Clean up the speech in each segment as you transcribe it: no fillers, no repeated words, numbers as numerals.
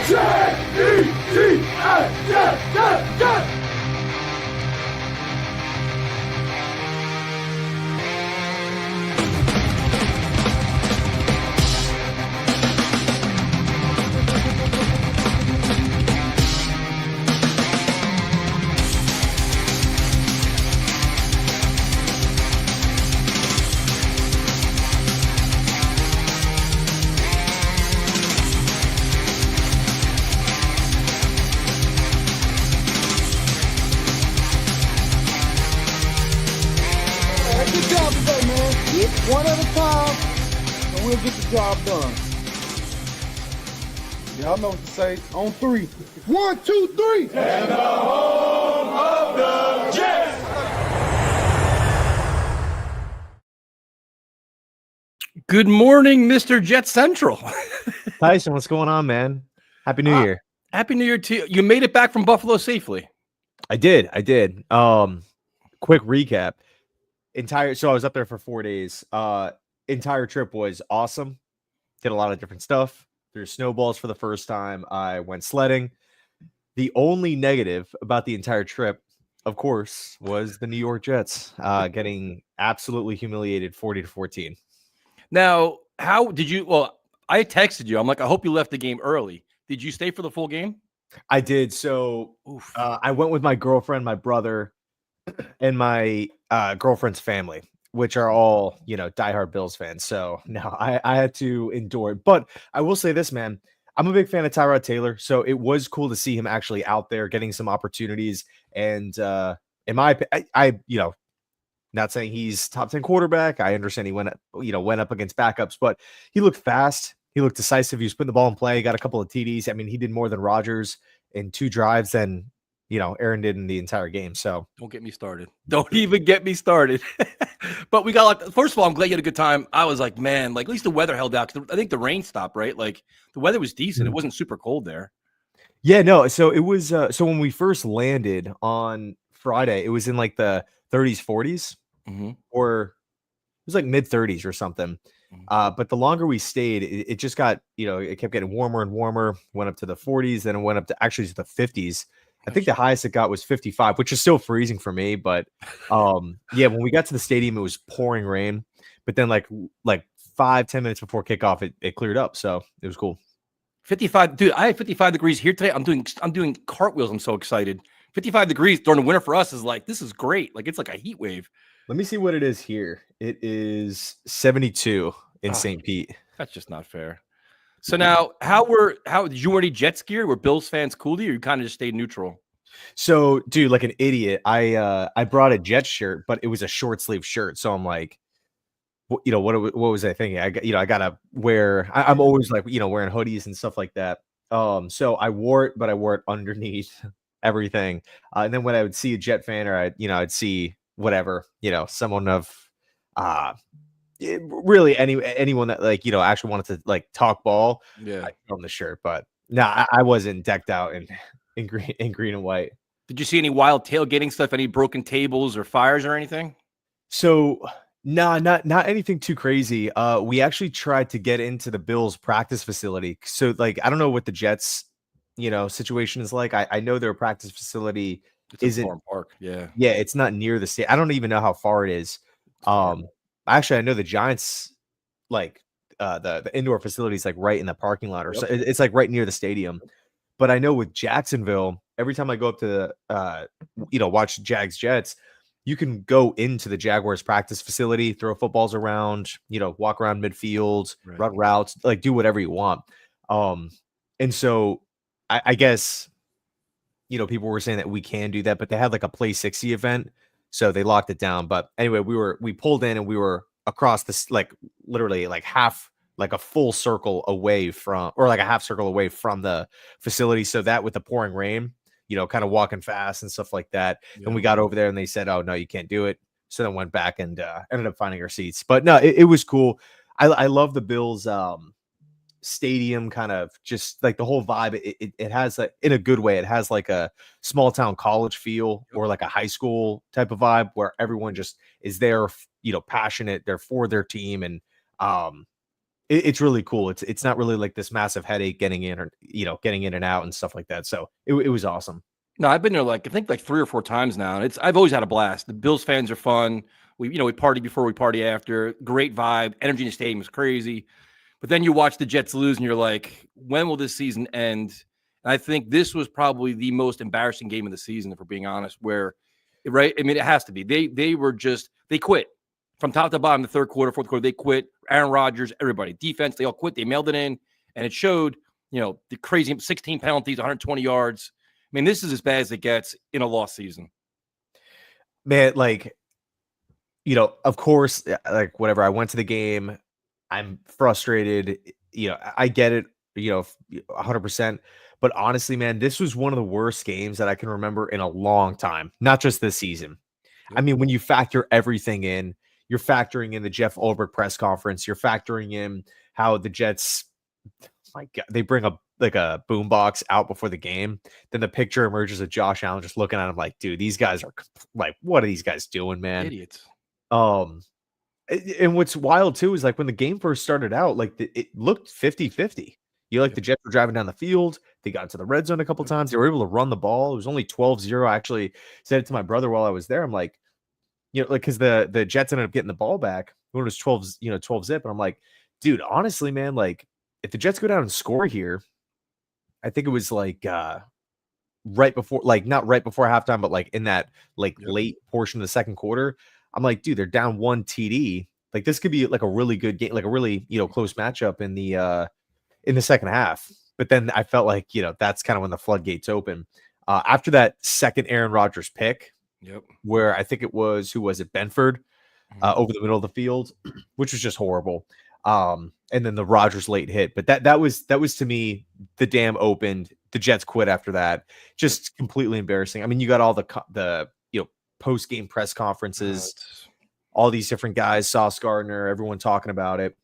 Good job today, man. One at a time, and we'll get the job done. Y'all know what to say. On three. 1, 2, 3. And the home of the Jets. Good morning, Mr. Jet Central. Tyson, what's going on, man? Happy New Year. Happy New Year to you. You made it back from Buffalo safely. I did. Quick recap. So I was up there for 4 days. Entire trip was awesome. Did a lot of different stuff. Threw snowballs for the first time. I went sledding. The only negative about the entire trip, of course, was the New York Jets getting absolutely humiliated 40-14. Now, how did you? Well, I texted you. I'm like, I hope you left the game early. Did you stay for the full game? I did. So I went with my girlfriend, my brother, and my girlfriend's family, which are all, diehard Bills fans. So no, I had to endure it. But I will say this, man, I'm a big fan of Tyrod Taylor. So it was cool to see him actually out there getting some opportunities. And in my opinion, I not saying he's top 10 quarterback. I understand he went up against backups, but he looked fast. He looked decisive. He was putting the ball in play. He got a couple of TDs. I mean, he did more than Rodgers in 2 drives than Aaron did in the entire game. So don't get me started. Don't even get me started. But we got first of all, I'm glad you had a good time. I was like, man, at least the weather held out. I think the rain stopped, right? Like the weather was decent. It wasn't super cold there. Yeah, no. So it was. So when we first landed on Friday, it was in like the 30s, 40s, or it was like mid 30s or something. But the longer we stayed, it just got, it kept getting warmer and warmer. Went up to the 40s, then it went up to actually to the 50s. I think the highest it got was 55, which is still freezing for me. But yeah, when we got to the stadium, it was pouring rain. But then like 5-10 minutes before kickoff, it cleared up. So it was cool. 55, dude. I had 55 degrees here today. I'm doing cartwheels. I'm so excited. 55 degrees during the winter for us is like, this is great. Like it's like a heat wave. Let me see what it is here. It is 72 in St. Pete. That's just not fair. So now, how did you wear any Jets gear? Were Bills fans cool to you, or you kind of just stayed neutral? So, dude, like an idiot, I brought a Jets shirt, but it was a short sleeve shirt. So I'm like, what was I thinking? I gotta wear. I'm always like, wearing hoodies and stuff like that. So I wore it, but I wore it underneath everything. And then when I would see a Jet fan, or I'd see whatever, someone of really anyone that actually wanted to talk ball, I on the shirt. But no, I wasn't decked out in green and white. Did you see any wild tailgating stuff? Any broken tables or fires or anything? So no, not anything too crazy. We actually tried to get into the Bills practice facility. So I don't know what the Jets situation is like. I know their practice facility isn't park. Yeah, it's not near the state. I don't even know how far it is. Actually, I know the Giants, the indoor facility is right in the parking lot, or so it's right near the stadium. But I know with Jacksonville, every time I go up to watch Jags Jets, you can go into the Jaguars practice facility, throw footballs around, walk around midfield, run routes, do whatever you want. And so I guess people were saying that we can do that, but they had a Play 60 event. So they locked it down. But anyway, we pulled in and we were across this, literally half, a full circle away from, or a half circle away from the facility. So that with the pouring rain, kind of walking fast and stuff like that. Yeah. And we got over there and they said, oh no, you can't do it. So then went back and ended up finding our seats. But no, it was cool. I love the Bills stadium, kind of just the whole vibe. It has in a good way, it has a small town college feel, or a high school type of vibe where everyone just is there, passionate, they're for their team. And it's really cool. It's not really like this massive headache getting in or getting in and out and stuff like that. So it was awesome. No, I've been there I think 3 or 4 times now, and I've always had a blast. The Bills fans are fun. We party before, we party after. Great vibe. Energy in the stadium is crazy. But then you watch the Jets lose, and you're like, when will this season end? And I think this was probably the most embarrassing game of the season, if we're being honest. Where, right? I mean, it has to be. They quit from top to bottom. The third quarter, fourth quarter, they quit. Aaron Rodgers, everybody, defense, they all quit. They mailed it in, and it showed. The crazy 16 penalties, 120 yards. I mean, this is as bad as it gets in a lost season. Man, of course, whatever. I went to the game. I'm frustrated. I get it, 100%. But honestly, man, this was one of the worst games that I can remember in a long time, not just this season. I mean, when you factor everything in, you're factoring in the Jeff Ulbrich press conference, you're factoring in how the Jets, my God, they bring a boombox out before the game. Then the picture emerges of Josh Allen just looking at him like, dude, these guys are what are these guys doing, man? Idiots. And what's wild too is when the game first started out, it looked 50-50. The Jets were driving down the field. They got to the red zone a couple times. They were able to run the ball. It was only 12-0. I actually said it to my brother while I was there. I'm like, because the Jets ended up getting the ball back when it was 12 zip. And I'm like, dude, honestly, man, if the Jets go down and score here, I think it was right before, not right before halftime, but in that late portion of the second quarter. I'm like, dude, they're down 1 TD. This could be a really good game, a really close matchup in the second half. But then I felt that's kind of when the floodgates open. After that second Aaron Rodgers pick, where I think it was Benford over the middle of the field, which was just horrible. And then the Rodgers late hit, but that was to me, the dam opened. The Jets quit after that. Just completely embarrassing. I mean, you got all the post game press conferences, all these different guys, Sauce Gardner, everyone talking about it.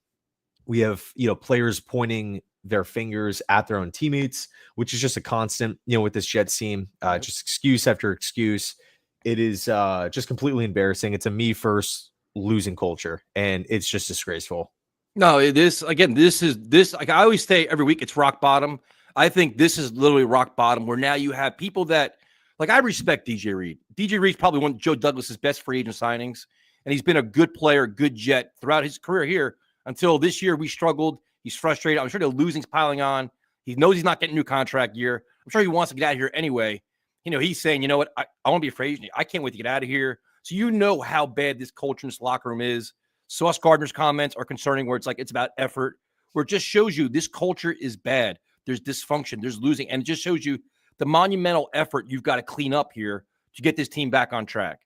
We have players pointing their fingers at their own teammates, which is just a constant with this Jets team. Just excuse after excuse. It is just completely embarrassing. It's a me first losing culture, and it's just disgraceful. No, this I always say every week, it's rock bottom. I think this is literally rock bottom, where now you have people that I respect DJ Reed. DJ Reed's probably one of Joe Douglas's best free agent signings, and he's been a good player, good Jet throughout his career here until this year. We struggled. He's frustrated. I'm sure the losing's piling on. He knows he's not getting a new contract year. I'm sure he wants to get out of here anyway. He's saying, you know what, I want to be a free agent. I can't wait to get out of here. So how bad this culture in this locker room is. Sauce Gardner's comments are concerning, where it's about effort, where it just shows you this culture is bad. There's dysfunction. There's losing. And it just shows you the monumental effort you've got to clean up here to get this team back on track.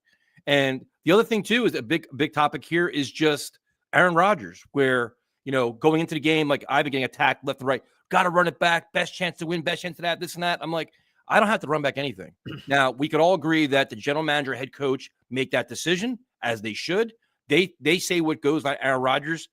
And the other thing, too, is a big topic here is just Aaron Rodgers, where, going into the game, I've been getting attacked left and right. Got to run it back. Best chance to win. Best chance to that, this and that. I'm like, I don't have to run back anything. Now, we could all agree that the general manager, head coach make that decision, as they should. They say what goes, like Aaron Rodgers.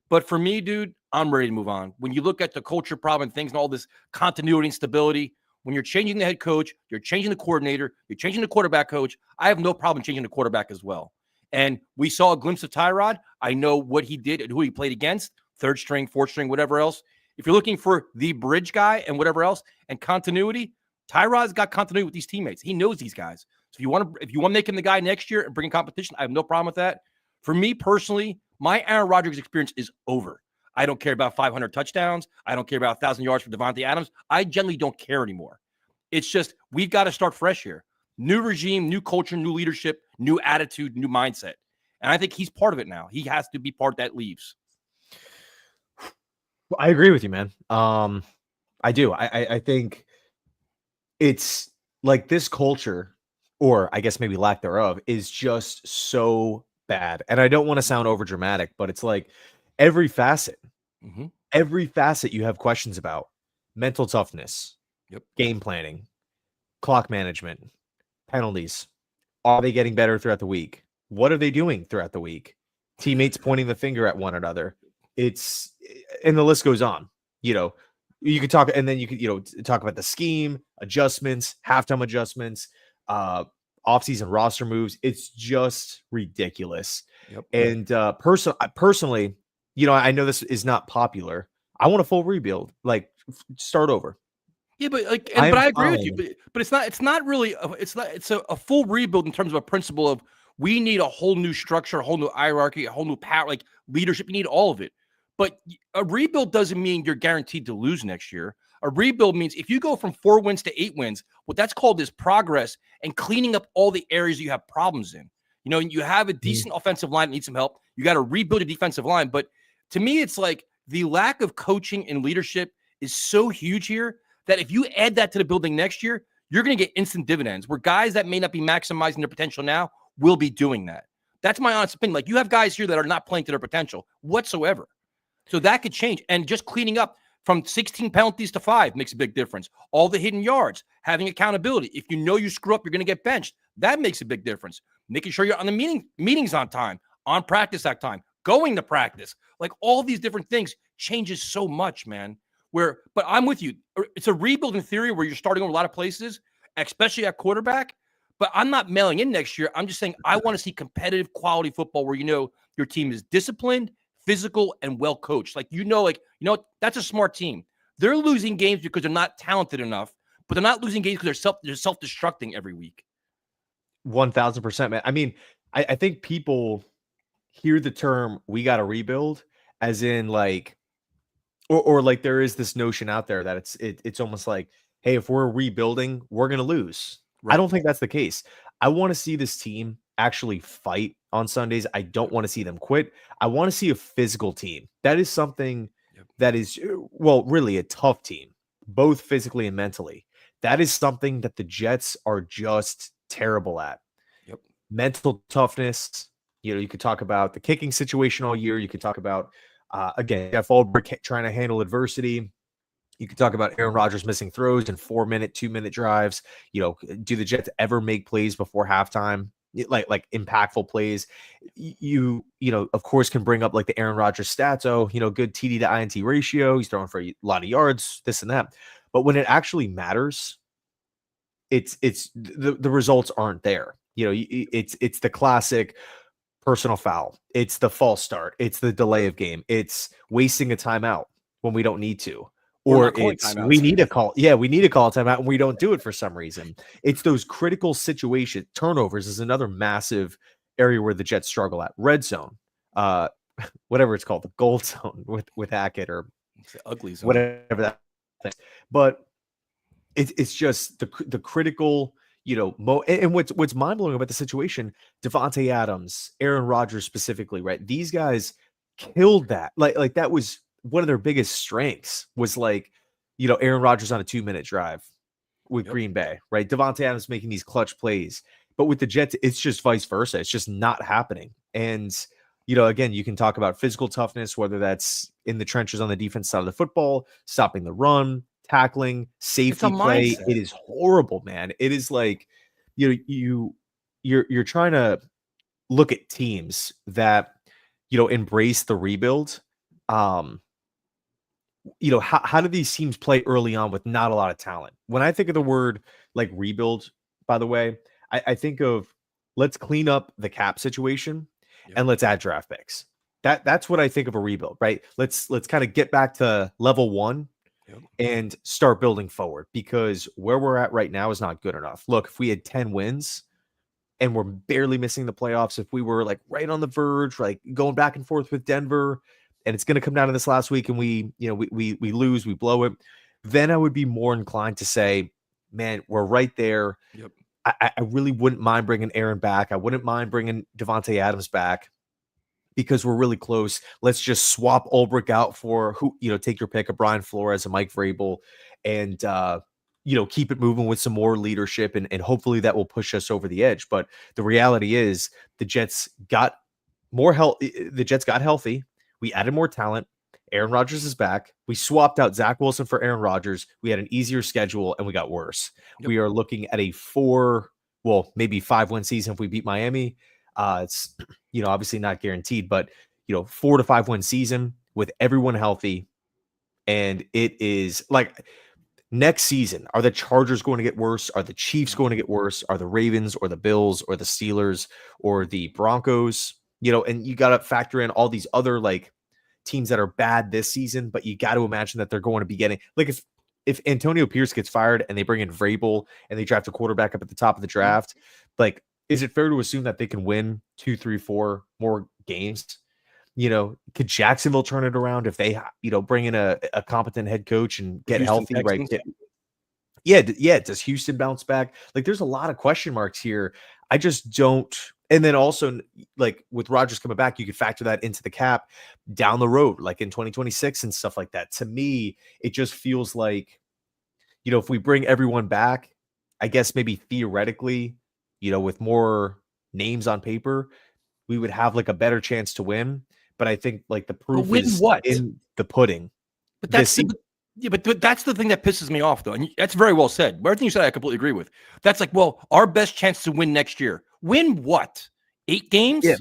But for me, dude, I'm ready to move on. When you look at the culture problem and things and all this continuity and stability, when you're changing the head coach, you're changing the coordinator, you're changing the quarterback coach, I have no problem changing the quarterback as well. And we saw a glimpse of Tyrod. I know what he did and who he played against, third string, fourth string, whatever else. If you're looking for the bridge guy and whatever else and continuity, Tyrod's got continuity with these teammates. He knows these guys. So if you want to make him the guy next year and bring competition, I have no problem with that. For me personally, my Aaron Rodgers experience is over. I don't care about 500 touchdowns. I don't care about 1,000 yards for Devontae Adams. I generally don't care anymore. It's just we've got to start fresh here. New regime, new culture, new leadership, new attitude, new mindset. And I think he's part of it now. He has to be part that leaves. Well, I agree with you, man. I do. I think it's this culture, or I guess maybe lack thereof, is just so bad. And I don't want to sound over dramatic, but it's every facet, every facet you have questions about: mental toughness, game planning, clock management, penalties. Are they getting better throughout the week? What are they doing throughout the week? Teammates pointing the finger at one another. And the list goes on. You could talk, and then you could, talk about the scheme, adjustments, halftime adjustments, offseason roster moves. It's just ridiculous. And personally, I know this is not popular. I want a full rebuild, like start over. Yeah, but I'm but I agree with you. fine. But it's not really it's a full rebuild in terms of a principle of we need a whole new structure, a whole new hierarchy, a whole new power, like leadership. You need all of it. But a rebuild doesn't mean you're guaranteed to lose next year. A rebuild means if you go from 4 wins to 8 wins, what that's called is progress and cleaning up all the areas you have problems in. You have a decent offensive line that needs some help. You got to rebuild a defensive line. But to me, it's like the lack of coaching and leadership is so huge here that if you add that to the building next year, you're going to get instant dividends where guys that may not be maximizing their potential now will be doing that. That's my honest opinion. Like you have guys here that are not playing to their potential whatsoever. So that could change. And just cleaning up from 16 penalties to 5 makes a big difference. All the hidden yards, having accountability. If you know you screw up, you're going to get benched. That makes a big difference. Making sure you're on the meetings on time, on practice at time, going to practice. Like all these different things changes so much, man. But I'm with you. It's a rebuild in theory where you're starting over a lot of places, especially at quarterback. But I'm not mailing in next year. I'm just saying I want to see competitive quality football where your team is disciplined, physical, and well coached. That's a smart team. They're losing games because they're not talented enough, but they're not losing games because they're self-destructing every week. 1,000%, man. I mean, I think people hear the term "we got to rebuild" as in like. Or like there is this notion out there that it's almost like, hey, if we're rebuilding, we're gonna lose. Right. I don't think that's the case. I want to see this team actually fight on Sundays. I don't want to see them quit. I want to see a physical team. That is something that is, well, really a tough team, both physically and mentally. That is something that the Jets are just terrible at. Yep. Mental toughness. You could talk about the kicking situation all year. You could talk about again, Jeff Ulbrich trying to handle adversity. You could talk about Aaron Rodgers missing throws and 4-minute, 2-minute drives. Do the Jets ever make plays before halftime? Like impactful plays. Of course, can bring up like the Aaron Rodgers stats. Oh, good TD to INT ratio. He's throwing for a lot of yards, this and that. But when it actually matters, it's the results aren't there. It's the classic personal foul. It's the false start. It's the delay of game. It's wasting a timeout when we don't need to. Or it's we need to call. Yeah, we need to call a timeout and we don't do it for some reason. It's those critical situations. Turnovers is another massive area where the Jets struggle at. Red zone, whatever it's called, the gold zone with Hackett or it's the ugly zone, whatever that thing. But it's just the critical. And what's mind-blowing about the situation, Devontae Adams, Aaron Rodgers specifically, right? These guys killed that. Like that was one of their biggest strengths was Aaron Rodgers on a 2-minute drive with Green Bay, right? Devontae Adams making these clutch plays. But with the Jets, it's just vice versa. It's just not happening. And, again, you can talk about physical toughness, whether that's in the trenches on the defense side of the football, stopping the run, tackling, safety play. It is horrible, man. It is like you're trying to look at teams that embrace the rebuild. How do these teams play early on with not a lot of talent? When I think of the word like rebuild, by the way, I think of let's clean up the cap situation and let's add draft picks. That's what I think of a rebuild, right? Let's kind of get back to level 1 and start building forward, because where we're at right now is not good enough. Look, if we had 10 wins and we're barely missing the playoffs, if we were like right on the verge, like going back and forth with Denver, and it's going to come down to this last week and we lose, we blow it, then I would be more inclined to say, man, we're right there. Yep. I really wouldn't mind bringing Aaron back. I wouldn't mind bringing Devontae Adams back, because we're really close. Let's just swap Ulbrich out for take your pick of Brian Flores and Mike Vrabel, and keep it moving with some more leadership, and hopefully that will push us over the edge. But the reality is the Jets got more health. The Jets got healthy. We added more talent. Aaron Rodgers is back. We swapped out Zach Wilson for Aaron Rodgers. We had an easier schedule and we got worse. Yep. We are looking at a maybe 5-win season if we beat Miami. It's obviously not guaranteed, but 4 to 5-win season with everyone healthy. And it is like next season, are the Chargers going to get worse? Are the Chiefs going to get worse? Are the Ravens or the Bills or the Steelers or the Broncos? And you got to factor in all these other teams that are bad this season, but you got to imagine that they're going to be getting like if Antonio Pierce gets fired and they bring in Vrabel and they draft a quarterback up at the top of the draft, like, is it fair to assume that they can win 2, 3, 4 more games? Could Jacksonville turn it around if they, bring in a competent head coach and get healthy, right? Yeah. Does Houston bounce back? Like, there's a lot of question marks here. I just don't. And then also, like, with Rodgers coming back, you could factor that into the cap down the road, like in 2026 and stuff like that. To me, it just feels like, if we bring everyone back, I guess maybe theoretically, with more names on paper, we would have like a better chance to win. But I think like the proof is in the pudding. But that's but that's the thing that pisses me off, though. And that's very well said. Everything you said, I completely agree with. That's like, well, our best chance to win next year. Win what? 8 games? Yeah.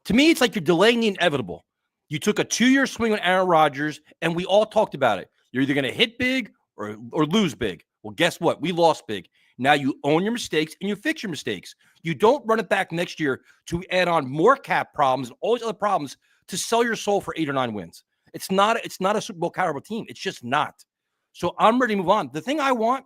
To me, it's like you're delaying the inevitable. You took a 2-year swing on Aaron Rodgers, and we all talked about it. You're either going to hit big or lose big. Well, guess what? We lost big. Now you own your mistakes and you fix your mistakes. You don't run it back next year to add on more cap problems and all these other problems to sell your soul for 8 or 9 wins. It's not a Super Bowl caliber team. It's just not. So I'm ready to move on. The thing I want,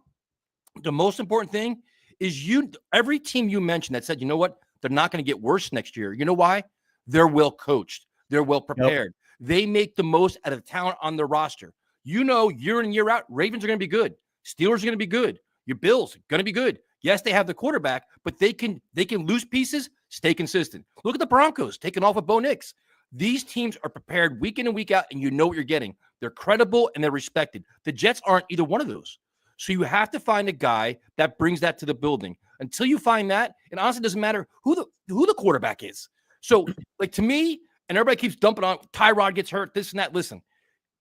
the most important thing is every team you mentioned that said, you know what, they're not going to get worse next year. You know why? They're well coached. They're well prepared. Yep. They make the most out of the talent on their roster. Year in and year out, Ravens are going to be good. Steelers are going to be good. Your Bills are going to be good. Yes, they have the quarterback, but they can lose pieces, stay consistent. Look at the Broncos taking off with Bo Nix. These teams are prepared week in and week out, and you know what you're getting. They're credible and they're respected. The Jets aren't either one of those. So you have to find a guy that brings that to the building. Until you find that, and honestly, it doesn't matter who the quarterback is. So, like, to me, and everybody keeps dumping on Tyrod gets hurt, this and that. Listen,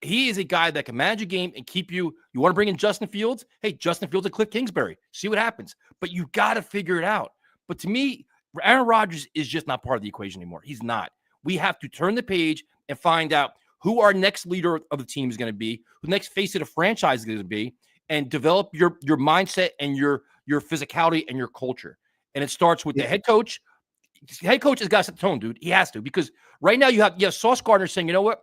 he is a guy that can manage a game and keep you. You want to bring in Justin Fields? Hey, Justin Fields and Cliff Kingsbury. See what happens. But you got to figure it out. But to me, Aaron Rodgers is just not part of the equation anymore. He's not. We have to turn the page and find out who our next leader of the team is going to be, who the next face of the franchise is going to be, and develop your mindset and your physicality and your culture. And it starts with the head coach. The head coach has got to set the tone, dude. He has to, because right now you have Sauce Gardner saying, you know what?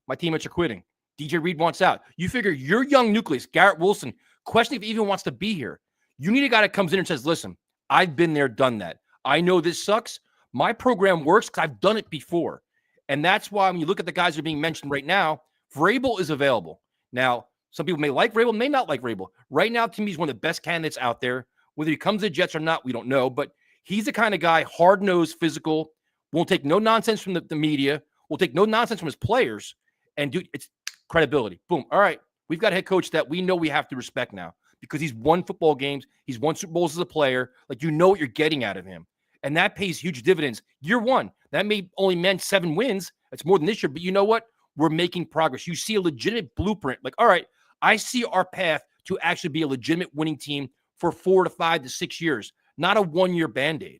My teammates are quitting. DJ Reed wants out. You figure your young nucleus, Garrett Wilson, questioning if he even wants to be here. You need a guy that comes in and says, listen, I've been there, done that. I know this sucks. My program works because I've done it before. And that's why when you look at the guys that are being mentioned right now, Vrabel is available. Now, some people may like Vrabel, may not like Vrabel. Right now, to me, he's one of the best candidates out there. Whether he comes to the Jets or not, we don't know. But he's the kind of guy, hard-nosed, physical, won't take no nonsense from the media, will take no nonsense from his players. And, dude, it's credibility. Boom. All right. We've got a head coach that we know we have to respect now because he's won football games. He's won Super Bowls as a player. Like, you know what you're getting out of him. And that pays huge dividends. Year one, that may only meant 7 wins. That's more than this year. But you know what? We're making progress. You see a legitimate blueprint. Like, all right, I see our path to actually be a legitimate winning team for 4 to 5 to 6 years, not a 1-year Band-Aid.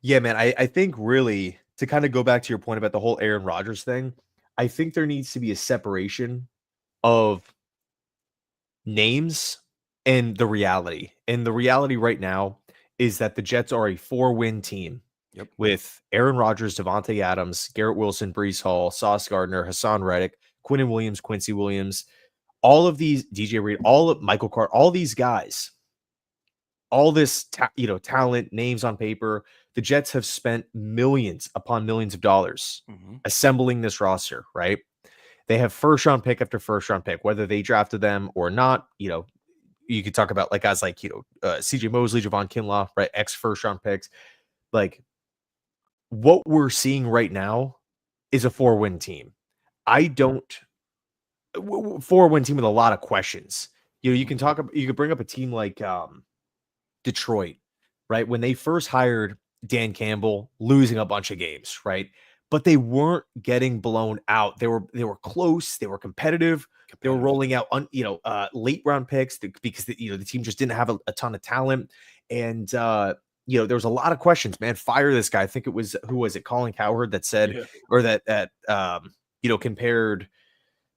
Yeah, man. I think really, to kind of go back to your point about the whole Aaron Rodgers thing, I think there needs to be a separation of names and the reality. And the reality right now is that the Jets are a 4-win team with Aaron Rodgers, Devontae Adams, Garrett Wilson, Breece Hall, Sauce Gardner, Hassan Reddick, Quinnen Williams, Quincy Williams, all of these, DJ Reed, all of Michael Carter, all these guys, all this talent, names on paper. The Jets have spent millions upon millions of dollars assembling this roster, right? They have first-round pick after first-round pick, whether they drafted them or not. You could talk about like guys like CJ Mosley, Javon Kinlaw, right? Ex-first-round picks. Like, what we're seeing right now is a 4-win team. 4-win team with a lot of questions. You can bring up a team like Detroit, right? When they first hired Dan Campbell, losing a bunch of games, right? But they weren't getting blown out. They were close. They were competitive. They were rolling out late round picks because the team just didn't have a ton of talent. And there was a lot of questions. Man, fire this guy. I think it was Colin Cowherd that said or that compared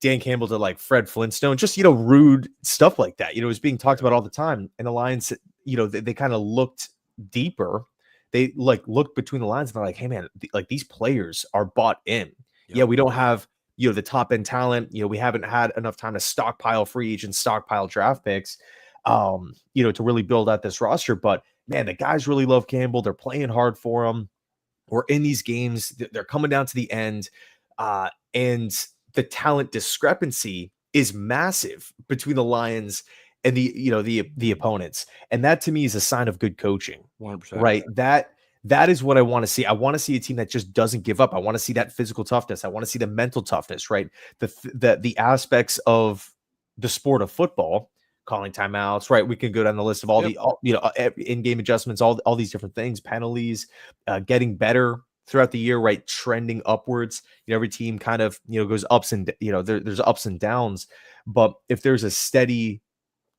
Dan Campbell to like Fred Flintstone. Just rude stuff like that. It was being talked about all the time. And the Lions, they kind of looked deeper. They looked between the lines and they're like, hey man, these players are bought in. Yeah, we don't have, the top end talent. We haven't had enough time to stockpile free agents, stockpile draft picks, to really build out this roster. But man, the guys really love Campbell. They're playing hard for him. We're in these games. They're coming down to the end. And the talent discrepancy is massive between the Lions and the opponents. And that to me is a sign of good coaching. 100%. Right. That is what I want to see. I want to see a team that just doesn't give up. I want to see that physical toughness. I want to see the mental toughness, right? The aspects of the sport of football, calling timeouts, right? We can go down the list of all in-game adjustments, all these different things, penalties, getting better throughout the year, right? Trending upwards. Every team kind of, goes ups and, there's ups and downs. But if there's a steady,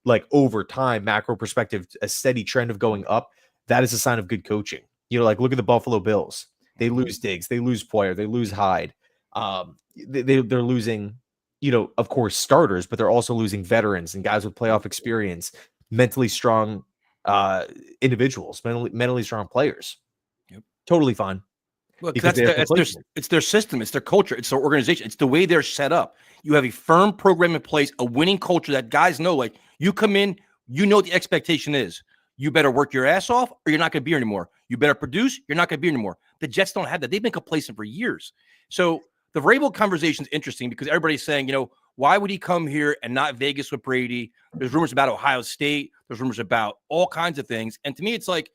like over time, macro perspective, a steady trend of going up, that is a sign of good coaching. Like look at the Buffalo Bills. They lose Diggs, they lose Poyer, they lose Hyde. They're losing, of course, starters, but they're also losing veterans and guys with playoff experience, mentally strong individuals, mentally strong players. Yep. Totally fine. Look, it's their system, it's their culture, it's their organization, it's the way they're set up. You have a firm program in place, a winning culture that guys know, like you come in, what the expectation is. You better work your ass off or you're not going to be here anymore. You better produce, you're not going to be here anymore. The Jets don't have that. They've been complacent for years. So the Vrabel conversation is interesting because everybody's saying, why would he come here and not Vegas with Brady? There's rumors about Ohio State. There's rumors about all kinds of things. And to me, it's like,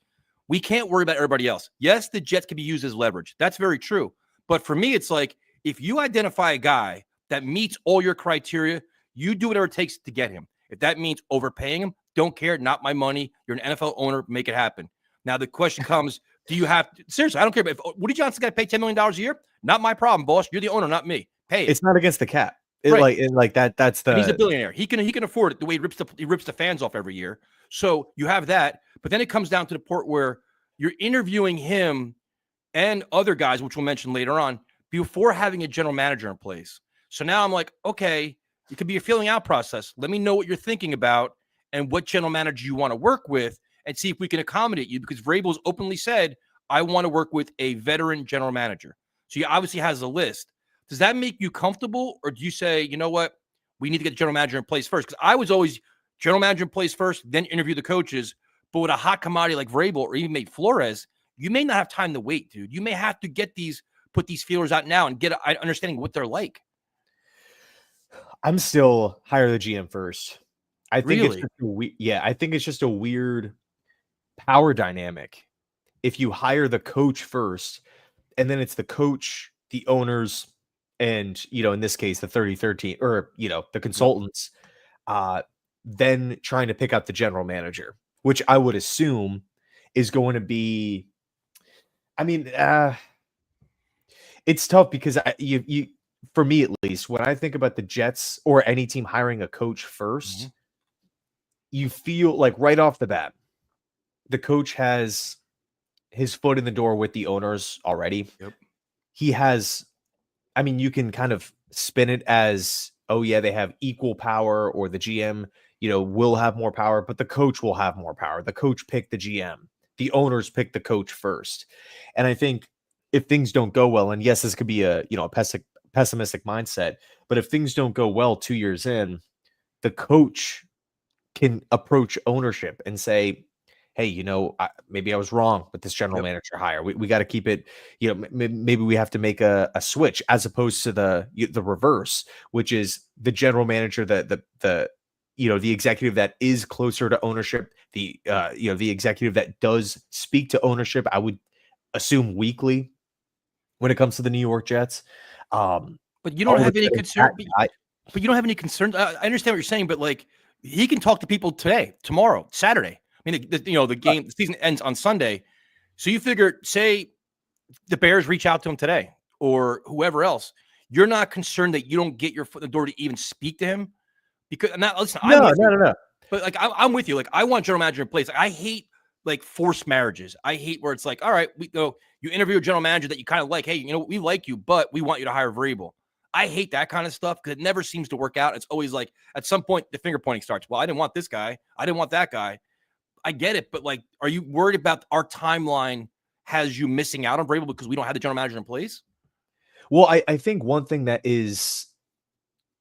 we can't worry about everybody else. Yes, the Jets can be used as leverage. That's very true. But for me, it's like, if you identify a guy that meets all your criteria, you do whatever it takes to get him. If that means overpaying him, don't care, not my money. You're an NFL owner, make it happen. Now the question comes, do you have to, seriously, I don't care, but if Woody Johnson got to pay $10 million a year, not my problem, boss. You're the owner, not me. Pay it. It's not against the cap. Right. That's the. And he's a billionaire. He can afford it the way he rips the fans off every year. So you have that, but then it comes down to the part where you're interviewing him and other guys, which we'll mention later on, before having a general manager in place. So now I'm like, okay, it could be a feeling out process. Let me know what you're thinking about and what general manager you want to work with and see if we can accommodate you, because Vrabel's openly said, I want to work with a veteran general manager. So he obviously has a list. Does that make you comfortable, or do you say, you know what, we need to get the general manager in place first? Because I was always general manager in place first, then interview the coaches. But with a hot commodity like Vrabel or even maybe Flores, you may not have time to wait, dude. You may have to put these feelers out now and get an understanding what they're like. I'm still hire the GM first. I think Really? I think it's just a weird power dynamic. If you hire the coach first, and then it's the coach, the owners, and in this case, the 30-13 or the consultants, then trying to pick up the general manager, which I would assume is going to be. I mean, it's tough because for me at least, when I think about the Jets or any team hiring a coach first, you feel like right off the bat, the coach has his foot in the door with the owners already. Yep. He has, I mean, you can kind of spin it as, oh yeah, they have equal power, or the GM, will have more power, but the coach will have more power. The coach picked the GM. The owners picked the coach first. And I think if things don't go well, and yes, this could be a pessimistic mindset, but if things don't go well 2 years in, the coach can approach ownership and say, hey, maybe I was wrong with this general manager hire. We got to keep it, maybe we have to make a switch, as opposed to the reverse, which is the general manager, the executive that is closer to ownership, the executive that does speak to ownership, I would assume weekly when it comes to the New York Jets. But you don't have any concern. But you don't have any concerns. I understand what you're saying, but like, he can talk to people today, tomorrow, Saturday. I mean, the season ends on Sunday. So you figure, say the Bears reach out to him today or whoever else, you're not concerned that you don't get your foot in the door to even speak to him? Because no. But like, I'm with you. Like, I want general manager in place. Like, I hate like forced marriages. I hate where it's like, all right, you interview a general manager that you kind of like, hey, we like you, but we want you to hire Vrabel. I hate that kind of stuff because it never seems to work out. It's always like, at some point, the finger pointing starts. Well, I didn't want this guy. I didn't want that guy. I get it, but like, are you worried about our timeline has you missing out on Vrabel because we don't have the general manager in place? Well, I think one thing that is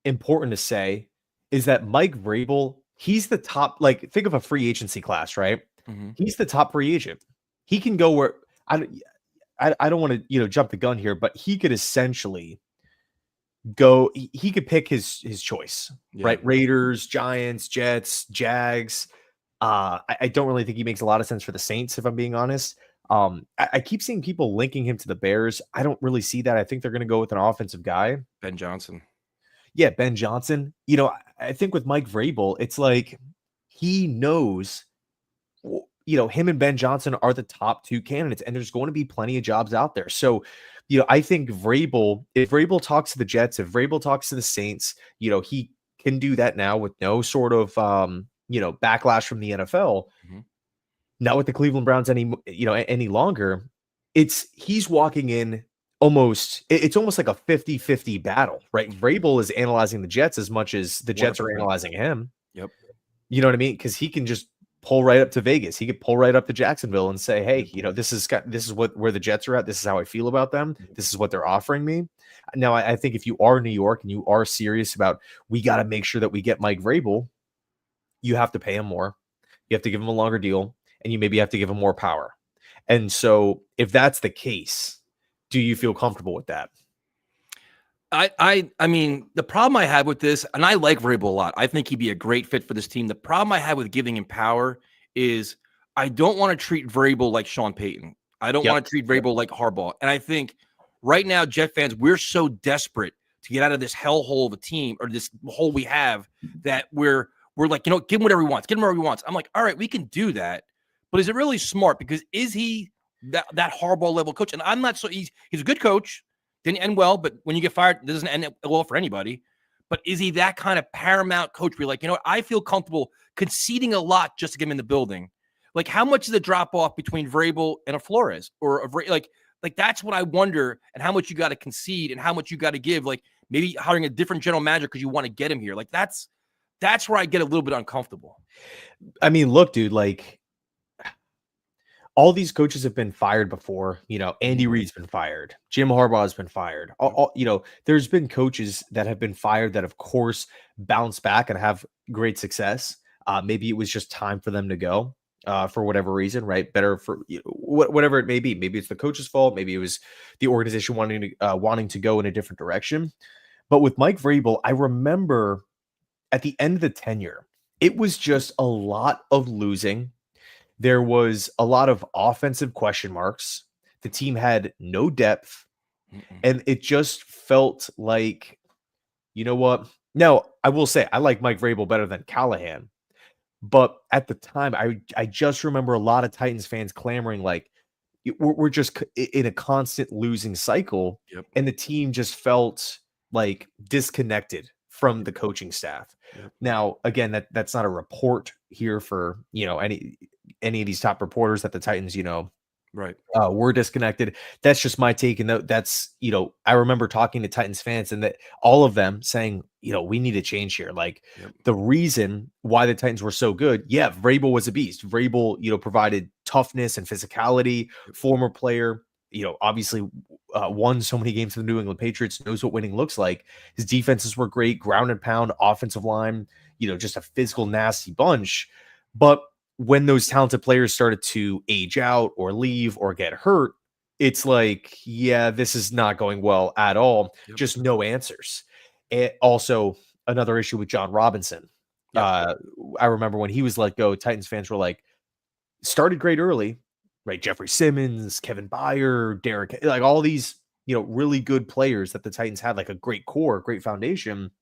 important to say is that Mike Vrabel, he's the top, like, think of a free agency class, right? Mhm. He's the top free agent. He can go where I don't want to, jump the gun here, but he could essentially go, he could pick his choice, Yeah. right? Raiders, Giants, Jets, Jags. I don't really think he makes a lot of sense for the Saints, if I'm being honest. I keep seeing people linking him to the Bears. I don't really see that. I think they're going to go with an offensive guy. Ben Johnson. Yeah, Ben Johnson. I think with Mike Vrabel, it's like he knows, him and Ben Johnson are the top two candidates, and there's going to be plenty of jobs out there. So, I think Vrabel, if Vrabel talks to the Jets, if Vrabel talks to the Saints, he can do that now with no sort of, backlash from the NFL. Mhm. Not with the Cleveland Browns any longer. He's walking in it's almost like a 50-50 battle, right? Vrabel is analyzing the Jets as much as the Jets are 100%. analyzing him. Yep. You know what I mean? Because he can just pull right up to Vegas. He could pull right up to Jacksonville and say, "Hey, this is where the Jets are at. This is how I feel about them. This is what they're offering me." Now, I think if you are New York and you are serious about, we got to make sure that we get Mike Vrabel, you have to pay him more. You have to give him a longer deal, and you maybe have to give him more power. And so, if that's the case, do you feel comfortable with that? I mean, the problem I have with this, and I like Vrabel a lot. I think he'd be a great fit for this team. The problem I have with giving him power is I don't want to treat Vrabel like Sean Payton. I don't want to treat Vrabel like Harbaugh. And I think right now, Jet fans, we're so desperate to get out of this hellhole of a team, or this hole we have, that we're like, give him whatever he wants. Get him whatever he wants. I'm like, all right, we can do that. But is it really smart? Because is he that Harbaugh level coach? And I'm not so he's a good coach. Didn't end well, but when you get fired, it doesn't end well for anybody. But is he that kind of paramount coach where you're like, I feel comfortable conceding a lot just to get him in the building? Like, how much is the drop off between Vrabel and a Flores, or like that's what I wonder, and how much you got to concede and how much you got to give. Like, maybe hiring a different general manager because you want to get him here. Like, that's where I get a little bit uncomfortable. I mean, look, dude, like, all these coaches have been fired before. Andy Reid's been fired. Jim Harbaugh's been fired. There's been coaches that have been fired that, of course, bounce back and have great success. Maybe it was just time for them to go for whatever reason, right? Better for whatever it may be. Maybe it's the coach's fault. Maybe it was the organization wanting to go in a different direction. But with Mike Vrabel, I remember at the end of the tenure, it was just a lot of losing. There was a lot of offensive question marks. The team had no depth. And it just felt like, you know what? Now, I will say I like Mike Vrabel better than Callahan. But at the time, I just remember a lot of Titans fans clamoring like, we're just in a constant losing cycle. Yep. And the team just felt like disconnected from the coaching staff. Yep. Now, again, that's not a report here for, any of these top reporters that the Titans, right, were disconnected. That's just my take. And that's, I remember talking to Titans fans and that all of them saying, we need a change here. Like, the reason why the Titans were so good. Yeah. Vrabel was a beast. Vrabel, provided toughness and physicality. Former player, obviously won so many games for the New England Patriots, knows what winning looks like. His defenses were great, ground and pound, offensive line, just a physical, nasty bunch. But when those talented players started to age out or leave or get hurt, it's like, yeah, this is not going well at all. Yep. Just no answers. And also another issue with John Robinson. Yep. I remember when he was let go, Titans fans were like, started great early, right? Jeffrey Simmons, Kevin Byard, Derek, like all these, really good players that the Titans had, like a great core, great foundation.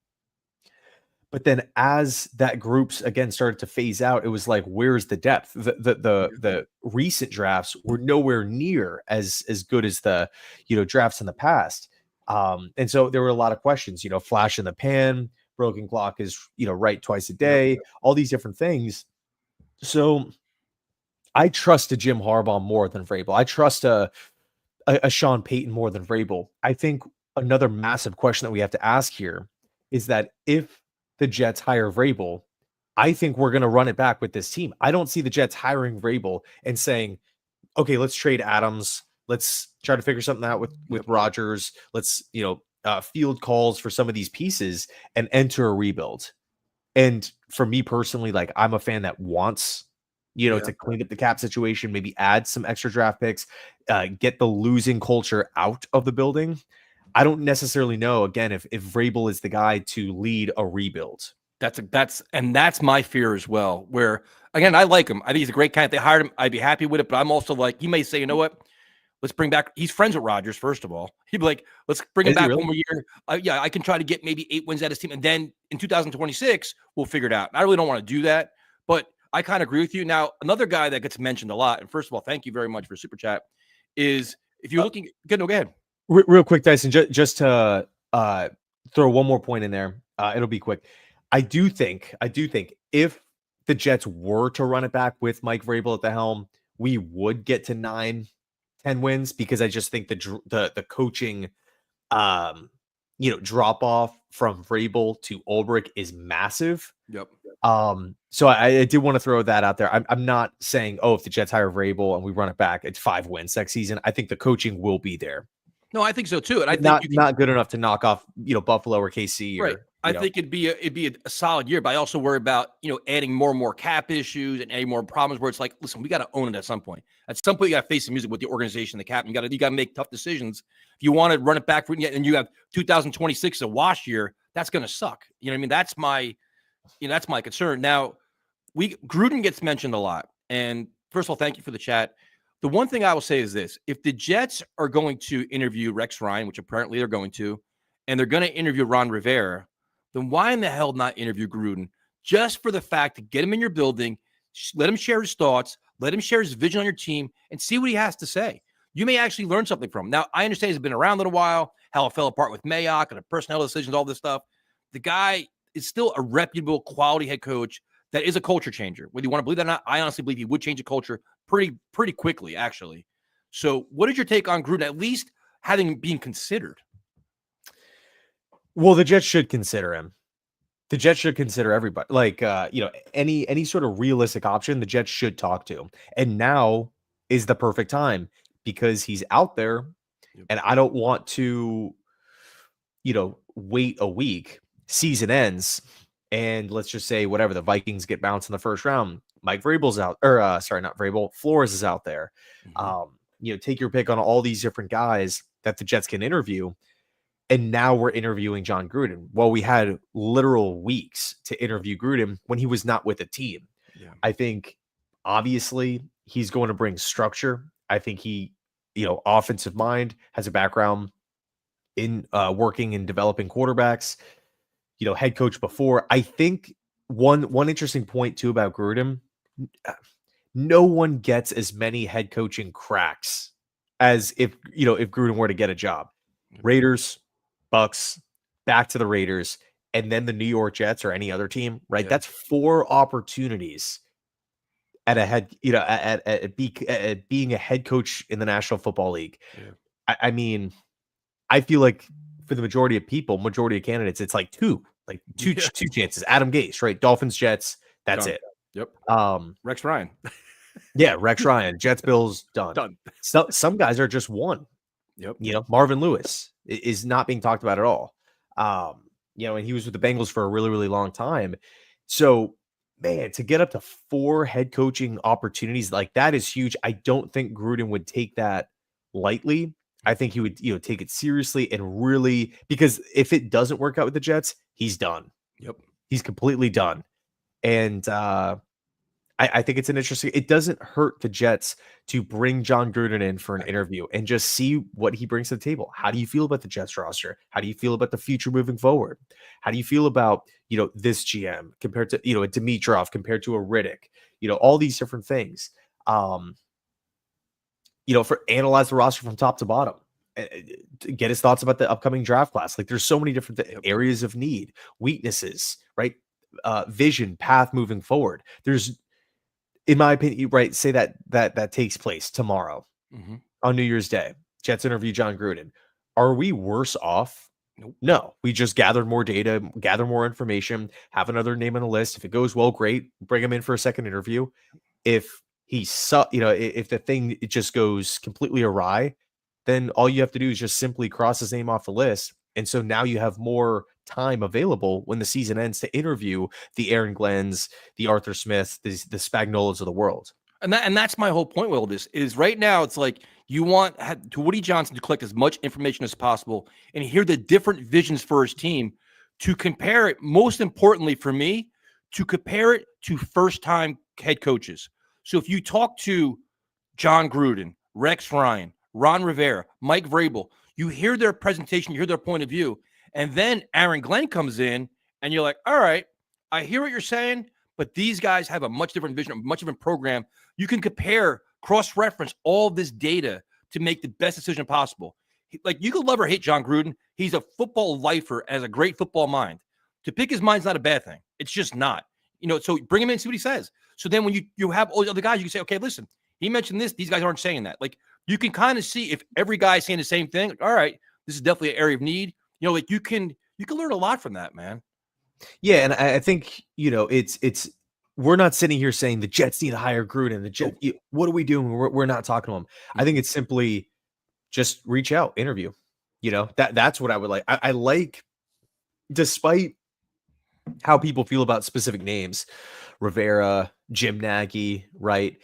But then as that groups again started to phase out, it was like, where's the depth? The recent drafts were nowhere near as good as the, drafts in the past. And so there were a lot of questions, flash in the pan, broken clock is, right twice a day, all these different things. So I trust a Jim Harbaugh more than Vrabel. I trust a Sean Payton more than Vrabel. I think another massive question that we have to ask here is that if the Jets hire Vrabel, I think we're going to run it back with this team. I don't see the Jets hiring Vrabel and saying, okay, let's trade Adams. let's try to figure something out with Rodgers. Let's, field calls for some of these pieces and enter a rebuild. And for me personally, like, I'm a fan that wants, to clean up the cap situation, maybe add some extra draft picks, get the losing culture out of the building. I don't necessarily know, again, if Vrabel is the guy to lead a rebuild. That's my fear as well, where, again, I like him. I think he's a great candidate. They hired him. I'd be happy with it, but I'm also like, he may say, you know what? Let's bring back, he's friends with Rodgers, first of all. He'd be like, let's bring him back one more year. I can try to get maybe 8 wins out of his team. And then in 2026, we'll figure it out. And I really don't want to do that, but I kind of agree with you. Now, another guy that gets mentioned a lot, and first of all, thank you very much for Super Chat, is if you're looking, go ahead. Real quick, Dyson, just to throw one more point in there. It'll be quick. I do think if the Jets were to run it back with Mike Vrabel at the helm, we would get to 9-10 wins, because I just think the coaching, drop off from Vrabel to Ulbrich is massive. Yep. So I did want to throw that out there. I'm not saying, if the Jets hire Vrabel and we run it back, it's 5 wins next season. I think the coaching will be there. No, I think so too. And I think not not good enough to knock off, Buffalo or KC. Right. I think it'd be a solid year, but I also worry about, adding more and more cap issues and adding more problems where it's like, listen, we got to own it at some point. At some point, you got to face the music with the organization, the cap. You got to make tough decisions. If you want to run it back and you have 2026 a wash year, that's going to suck. You know what I mean? That's my concern. Now, Gruden gets mentioned a lot. And first of all, thank you for the chat. The one thing I will say is this: if the Jets are going to interview Rex Ryan, which apparently they're going to, and they're going to interview Ron Rivera, then why in the hell not interview Gruden? Just for the fact to get him in your building, let him share his thoughts, let him share his vision on your team, and see what he has to say. You may actually learn something from him. Now, I understand he's been around a little while, how it fell apart with Mayock and the personnel decisions, all this stuff. The guy is still a reputable, quality head coach that is a culture changer. Whether you want to believe that or not, I honestly believe he would change a culture pretty quickly, actually. So what is your take on Gruden, at least having been considered? Well, the Jets should consider him. The Jets should consider everybody. Like, any sort of realistic option, the Jets should talk to him. And now is the perfect time because he's out there. Yep. And I don't want to, wait a week. Season ends. And let's just say whatever, the Vikings get bounced in the first round. Mike Vrabel's out, not Vrabel. Flores is out there. Mm-hmm. Take your pick on all these different guys that the Jets can interview. And now we're interviewing Jon Gruden. Well, we had literal weeks to interview Gruden when he was not with a team. Yeah. I think obviously he's going to bring structure. I think he, offensive mind, has a background in working and developing quarterbacks. Head coach before. I think one interesting point too about Gruden, no one gets as many head coaching cracks as if Gruden were to get a job. Raiders, Bucks, back to the Raiders, and then the New York Jets or any other team, right? Yeah. That's 4 opportunities at a head, at being a head coach in the National Football League. Yeah. I mean, I feel like for the majority of candidates, it's like two chances. Adam Gase, right? Dolphins, Jets, that's done. It. Yep. Rex Ryan. Yeah, Rex Ryan, Jets, Bills, done. So, some guys are just one. Yep. Marvin Lewis is not being talked about at all. And he was with the Bengals for a really, really long time. So, man, to get up to 4 head coaching opportunities, like, that is huge. I don't think Gruden would take that lightly. I think he would, take it seriously and really, because if it doesn't work out with the Jets, he's done. Yep. He's completely done. And I think it's an interesting, it doesn't hurt the Jets to bring Jon Gruden in for an interview and just see what he brings to the table. How do you feel about the Jets roster? How do you feel about the future moving forward? How do you feel about, this GM compared to, a Dimitrov compared to a Riddick, all these different things. Analyze the roster from top to bottom, get his thoughts about the upcoming draft class. Like, there's so many different areas of need, weaknesses, right? Vision, path moving forward. There's, in my opinion, right, say that takes place tomorrow on New Year's Day. Jets interview Jon Gruden. Are we worse off? Nope. No, we just gathered more data, gather more information, have another name on the list. If it goes well, great. Bring him in for a second interview. If if the thing it just goes completely awry, then all you have to do is just simply cross his name off the list. And so now you have more time available when the season ends to interview the Aaron Glens, the Arthur Smith, the Spagnolas of the world. And that's my whole point with all this is right now it's like you want to Woody Johnson to collect as much information as possible and hear the different visions for his team to compare it, most importantly for me, to compare it to first-time head coaches. So if you talk to Jon Gruden, Rex Ryan, Ron Rivera, Mike Vrabel, you hear their presentation, you hear their point of view, and then Aaron Glenn comes in and you're like, all right, I hear what you're saying, but these guys have a much different vision, a much different program. You can compare, cross-reference all this data to make the best decision possible. Like, you could love or hate Jon Gruden. He's a football lifer, has a great football mind. To pick his mind is not a bad thing. It's just not. So bring him in and see what he says. So then when you have all the other guys, you can say, okay, listen, he mentioned this. These guys aren't saying that. Like, you can kind of see if every guy is saying the same thing. Like, all right, this is definitely an area of need. Like you can learn a lot from that, man. Yeah, and I think it's we're not sitting here saying the Jets need to hire Gruden. The Jets, what are we doing? We're not talking to him. I think it's simply just reach out, interview. That's what I would like. I like, despite how people feel about specific names, Rivera, Jim Nagy, right?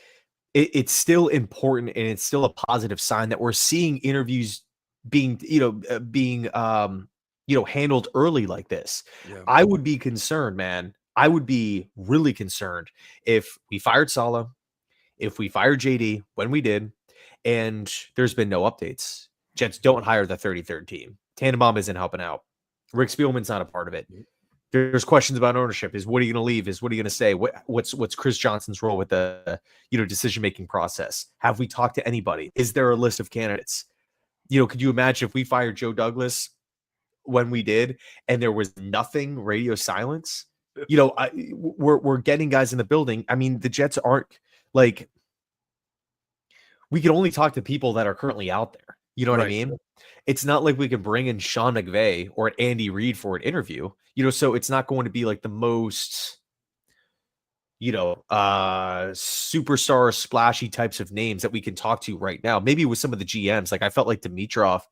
It's still important, and it's still a positive sign that we're seeing interviews being handled early like this. Yeah. I would be concerned, man. I would be really concerned if we fired Saleh, if we fired JD when we did, and there's been no updates. Jets don't hire the 33rd team. Tannenbaum isn't helping out. Rick Spielman's not a part of it. There's questions about ownership. Is Woody going to leave? Is Woody going to stay? What's Chris Johnson's role with the decision-making process? Have we talked to anybody? Is there a list of candidates? Could you imagine if we fired Joe Douglas when we did and there was nothing, radio silence? We're getting guys in the building. I mean, the Jets aren't like, we can only talk to people that are currently out there. You know what I mean? It's not like we can bring in Sean McVay or Andy Reid for an interview, so it's not going to be like the most, superstar splashy types of names that we can talk to right now. Maybe with some of the GMs, like I felt like Dimitrov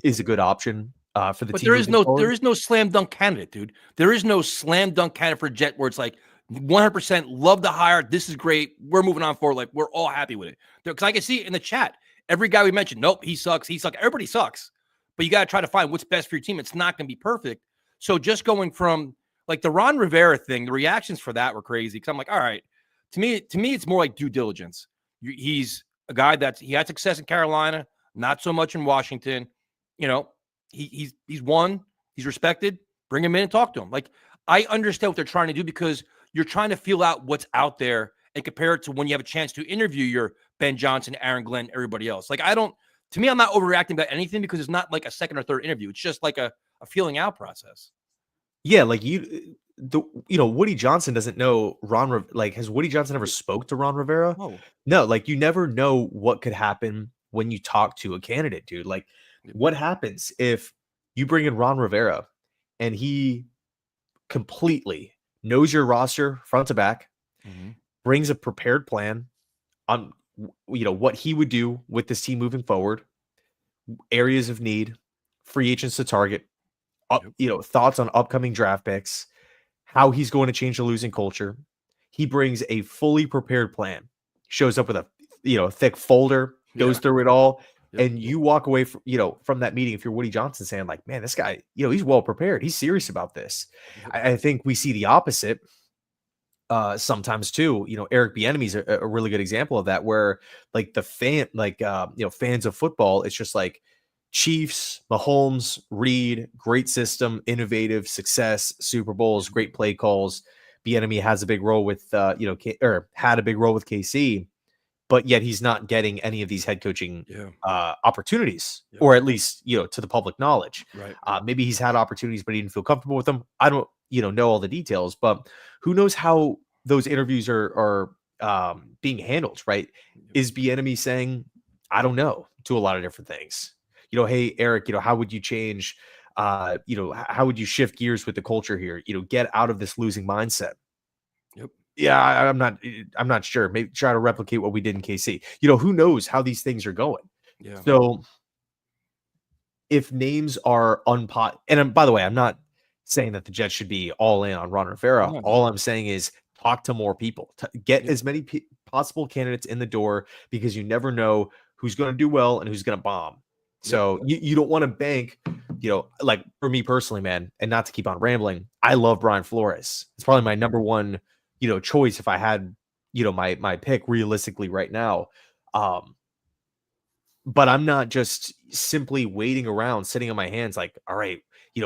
is a good option for the team. But there is no slam dunk candidate, dude. There is no slam dunk candidate for Jet where it's like 100% love the hire. This is great. We're moving on forward. Like, we're all happy with it. Because I can see it in the chat. Every guy we mentioned, nope, he sucks. Everybody sucks. But you got to try to find what's best for your team. It's not going to be perfect. So just going from like the Ron Rivera thing, the reactions for that were crazy. Because I'm like, all right, to me, it's more like due diligence. He's a guy he had success in Carolina, not so much in Washington. He's won. He's respected. Bring him in and talk to him. Like, I understand what they're trying to do because you're trying to feel out what's out there and compare it to when you have a chance to interview your Ben Johnson, Aaron Glenn, everybody else. Like, to me, I'm not overreacting about anything because it's not like a second or third interview. It's just like a feeling out process. Yeah, like Woody Johnson doesn't know has Woody Johnson ever spoke to Ron Rivera? No, like you never know what could happen when you talk to a candidate, dude. Like, what happens if you bring in Ron Rivera and he completely knows your roster front to back, brings a prepared plan on what he would do with this team moving forward, areas of need, free agents to target, thoughts on upcoming draft picks, how he's going to change the losing culture. He brings a fully prepared plan, shows up with a thick folder, goes through it all. And you walk away from that meeting, if you're Woody Johnson, saying like, man, this guy, he's well prepared. He's serious about this. I think we see the opposite sometimes too. Eric Bieniemy is a really good example of that, where like the fans of football, it's just like Chiefs, Mahomes, Reed, great system, innovative, success, Super Bowls, great play calls. Bieniemy has a big role with had a big role with KC. But yet he's not getting any of these head coaching opportunities, or at least, to the public knowledge. Right. Maybe he's had opportunities, but he didn't feel comfortable with them. I don't, know all the details, but who knows how those interviews are being handled, right? Is Bieniemy saying, I don't know, to a lot of different things? Hey, Eric, how would you change, how would you shift gears with the culture here? Get out of this losing mindset. Yep. Yeah, I'm not sure. Maybe try to replicate what we did in KC. Who knows how these things are going. Yeah. So if names are and by the way, I'm not saying that the Jets should be all in on Ron Rivera. No. All I'm saying is talk to more people. Get as many possible candidates in the door, because you never know who's going to do well and who's going to bomb. So you don't want to bank, like for me personally, man, and not to keep on rambling, I love Brian Flores. It's probably my number one, choice if I had, my pick realistically right now. But I'm not just simply waiting around, sitting on my hands like, all right,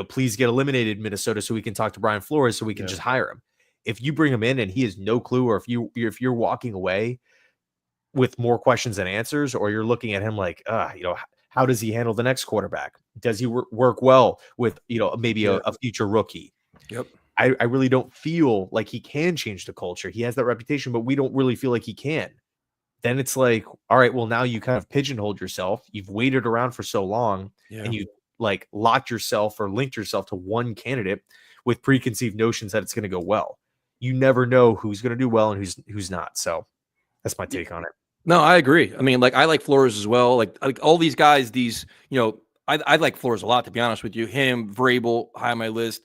please get eliminated, Minnesota, so we can talk to Brian Flores so we can just hire him. If you bring him in and he has no clue, or if you're walking away with more questions than answers, or you're looking at him like, how does he handle the next quarterback? Does he work well with, maybe a future rookie? Yep. I really don't feel like he can change the culture. He has that reputation, but we don't really feel like he can. Then it's like, all right, well, now you kind of pigeonholed yourself. You've waited around for so long, and you like locked yourself or linked yourself to one candidate with preconceived notions that it's going to go well. You never know who's going to do well and who's not. So that's my take on it. No, I agree. I mean, like, I like Flores as well. Like all these guys, I like Flores a lot, to be honest with you. Him, Vrabel, high on my list.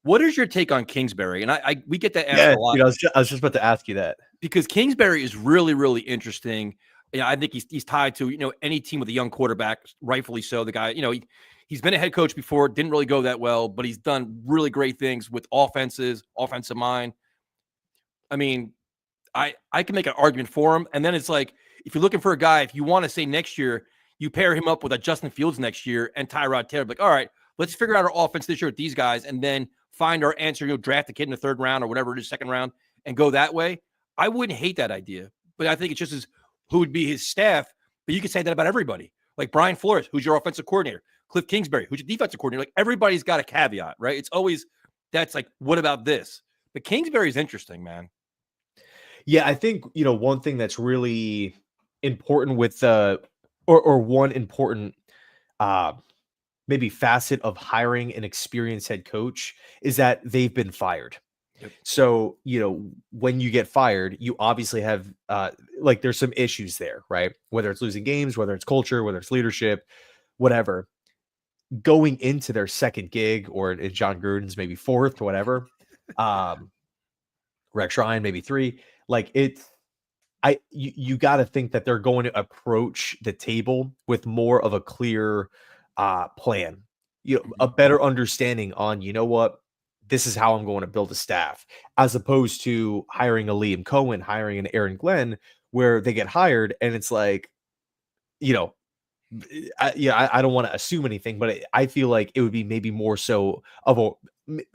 What is your take on Kingsbury? And we get that asked a lot. I was just about to ask you that, because Kingsbury is really, really interesting. I think he's tied to, any team with a young quarterback, rightfully so. The guy, he's been a head coach before, didn't really go that well, but he's done really great things with offensive mind. I mean, I can make an argument for him. And then it's like, if you're looking for a guy, if you want to say next year, you pair him up with a Justin Fields next year and Tyrod Taylor. Like, all right, let's figure out our offense this year with these guys, and then find our answer. Draft a kid in the third round or whatever it is, second round, and go that way. I wouldn't hate that idea, but I think it's just who would be his staff. But you can say that about everybody. Like Brian Flores, who's your offensive coordinator? Cliff Kingsbury, who's your defensive coordinator? Like, everybody's got a caveat, right? It's always that's like, what about this? But Kingsbury's interesting, man. Yeah, I think, one thing that's really important with or one important maybe facet of hiring an experienced head coach is that they've been fired. Yep. So, when you get fired, you obviously have there's some issues there, right? Whether it's losing games, whether it's culture, whether it's leadership, whatever. Going into their second gig, or in Jon Gruden's maybe fourth, whatever. Rex Ryan maybe 3. Like, you got to think that they're going to approach the table with more of a clear plan, a better understanding on, what, this is how I'm going to build a staff, as opposed to hiring a Liam Cohen, hiring an Aaron Glenn, where they get hired and it's like, I don't want to assume anything, but I feel like it would be maybe more so of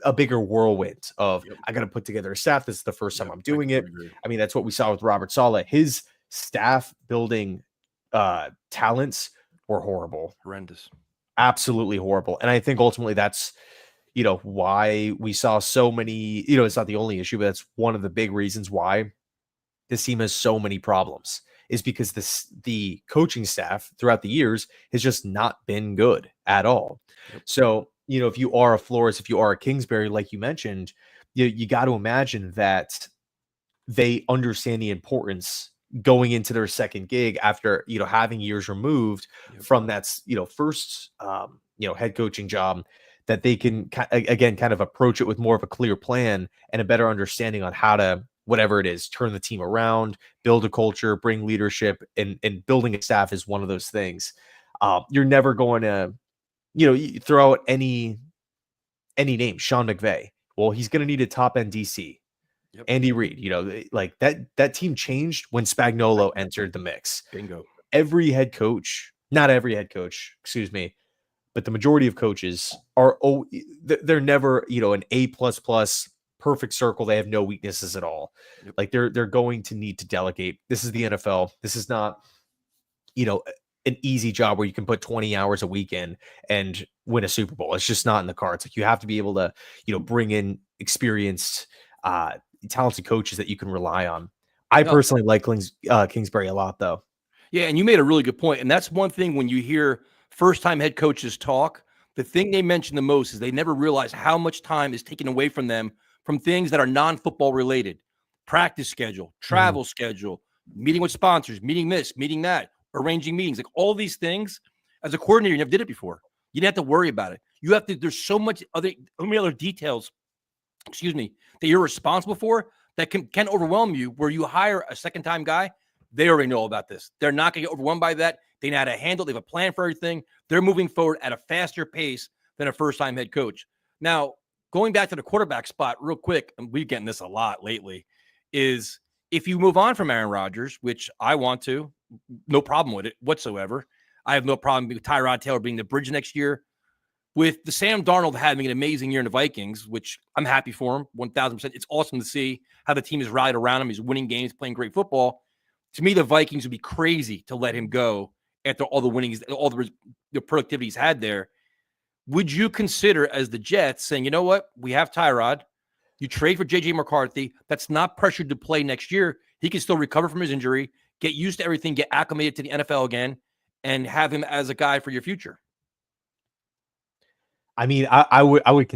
a bigger whirlwind of, I got to put together a staff. This is the first time I'm doing it. I mean, that's what we saw with Robert Saleh. His staff building talents were horrendous, absolutely horrible. And I think ultimately that's, why we saw so many, it's not the only issue, but that's one of the big reasons why this team has so many problems, is because the coaching staff throughout the years has just not been good at all. Yep. So, if you are a Flores, if you are a Kingsbury, like you mentioned, you got to imagine that they understand the importance going into their second gig after, having years removed from that, first, head coaching job, that they can, again, kind of approach it with more of a clear plan and a better understanding on how to, whatever it is, turn the team around, build a culture, bring leadership, and building a staff is one of those things. You're never going to, you throw out any name, Sean McVay. Well, he's going to need a top end DC. Yep. Andy Reid, like that team changed when Spagnuolo entered the mix. Bingo. Every head coach, not every head coach, excuse me, but the majority of coaches are, they're never, an A++, perfect circle. They have no weaknesses at all. Yep. Like they're going to need to delegate. This is the NFL. This is not, an easy job where you can put 20 hours a week in and win a Super Bowl. It's just not in the cards. Like, you have to be able to, bring in experienced, talented coaches that you can rely on. I personally like Kingsbury a lot, though. Yeah, and you made a really good point. And that's one thing when you hear first-time head coaches talk, the thing they mention the most is they never realize how much time is taken away from them from things that are non-football related. practice schedule, travel schedule, meeting with sponsors, meeting this, meeting that, arranging meetings, like all these things. As a coordinator, you never did it before. You didn't have to worry about it. You have to, there's so many other details, that you're responsible for that can overwhelm you, where you hire a second-time guy. They already know about this. They're not going to get overwhelmed by that. They know how to handle it. They have a plan for everything. They're moving forward at a faster pace than a first-time head coach. Now, going back to the quarterback spot real quick, and we've getting this a lot lately, is if you move on from Aaron Rodgers, which I want to, no problem with it whatsoever. I have no problem with Tyrod Taylor being the bridge next year. With the Sam Darnold having an amazing year in the Vikings, which I'm happy for him, 1,000%. It's awesome to see how the team is rallied around him. He's winning games, playing great football. To me, the Vikings would be crazy to let him go after all the winnings, all the productivity he's had there. Would you consider, as the Jets, saying, you know what, we have Tyrod, you trade for J.J. McCarthy, that's not pressured to play next year. He can still recover from his injury, get used to everything, get acclimated to the NFL again, and have him as a guy for your future? I mean, I would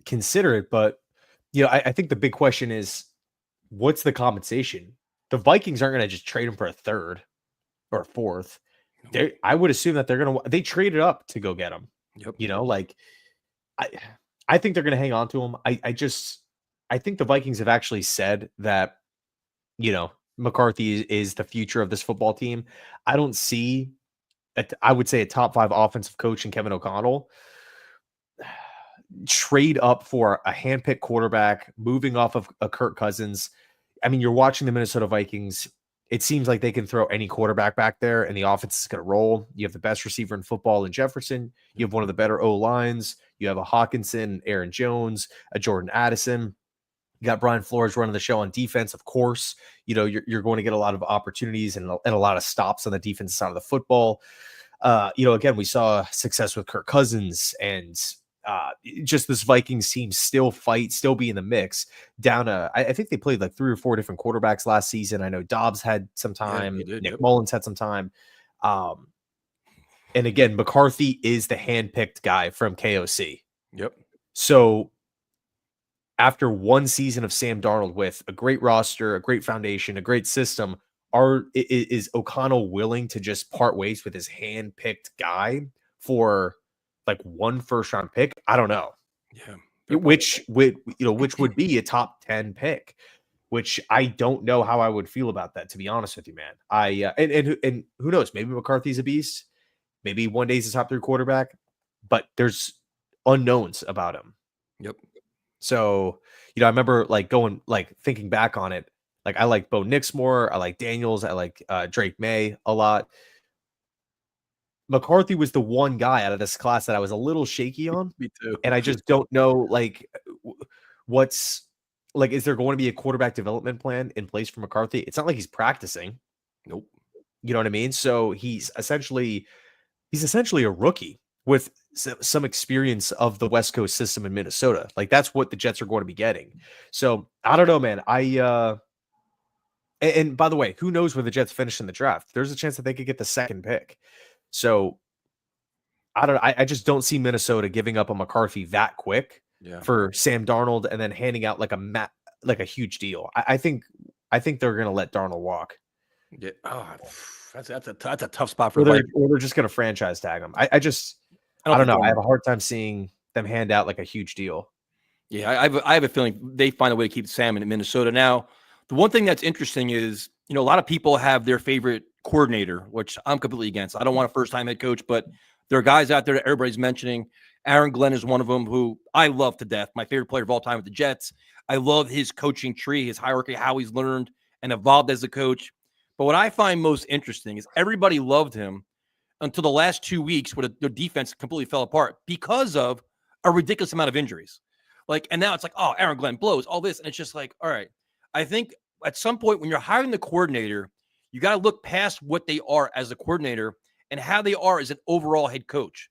consider it, but I think the big question is, what's the compensation? The Vikings aren't going to just trade him for a third or a fourth. I would assume that they traded up to go get him. Yep. I think they're going to hang on to him. I think the Vikings have actually said that, McCarthy is the future of this football team. I don't see, I would say, a top 5 offensive coach in Kevin O'Connell trade up for a handpicked quarterback, moving off of a Kirk Cousins. I mean, you're watching the Minnesota Vikings. It seems like they can throw any quarterback back there and the offense is going to roll. You have the best receiver in football in Jefferson. You have one of the better O-lines. You have a Hawkinson, Aaron Jones, a Jordan Addison. You got Brian Flores running the show on defense. Of course, you're going to get a lot of opportunities and a lot of stops on the defensive side of the football. Again, we saw success with Kirk Cousins, and just this Vikings team still be in the mix. I think they played like 3 or 4 different quarterbacks last season. I know Dobbs had some time. Yeah, Nick Mullins had some time. And again, McCarthy is the handpicked guy from KOC. Yep. So after one season of Sam Darnold with a great roster, a great foundation, a great system, is O'Connell willing to just part ways with his handpicked guy for like 1 first-round pick? I don't know. Yeah. Which would be a top 10 pick, which I don't know how I would feel about that, to be honest with you, man. And who knows? Maybe McCarthy's a beast. Maybe one day he's a top 3 quarterback, but there's unknowns about him. Yep. So, I remember thinking back on it. Like, I like Bo Nix more. I like Daniels. I like Drake May a lot. McCarthy was the one guy out of this class that I was a little shaky on. Me too. And I just don't know, is there going to be a quarterback development plan in place for McCarthy? It's not like he's practicing. Nope. You know what I mean? So he's essentially a rookie with some experience of the West Coast system in Minnesota. Like, that's what the Jets are going to be getting. So I don't know, man. And by the way, who knows where the Jets finish in the draft? There's a chance that they could get the 2nd pick. So I just don't see Minnesota giving up on McCarthy that quick for Sam Darnold and then handing out like a huge deal. I think they're going to let Darnold walk. Yeah. Oh, that's a tough spot for or they're just going to franchise tag him. I don't know. I have a hard time seeing them hand out like a huge deal. Yeah, I have a feeling they find a way to keep Sam in Minnesota. Now, the one thing that's interesting is, a lot of people have their favorite coordinator, which I'm completely against. I don't want a first-time head coach, but there are guys out there that everybody's mentioning. Aaron Glenn is one of them, who I love to death. My favorite player of all time with the Jets. I love his coaching tree, his hierarchy, how he's learned and evolved as a coach. But what I find most interesting is everybody loved him until the last 2 weeks where their defense completely fell apart because of a ridiculous amount of injuries. And now it's like, oh, Aaron Glenn blows, all this. And it's just like, all right. I think at some point when you're hiring the coordinator, you got to look past what they are as a coordinator and how they are as an overall head coach.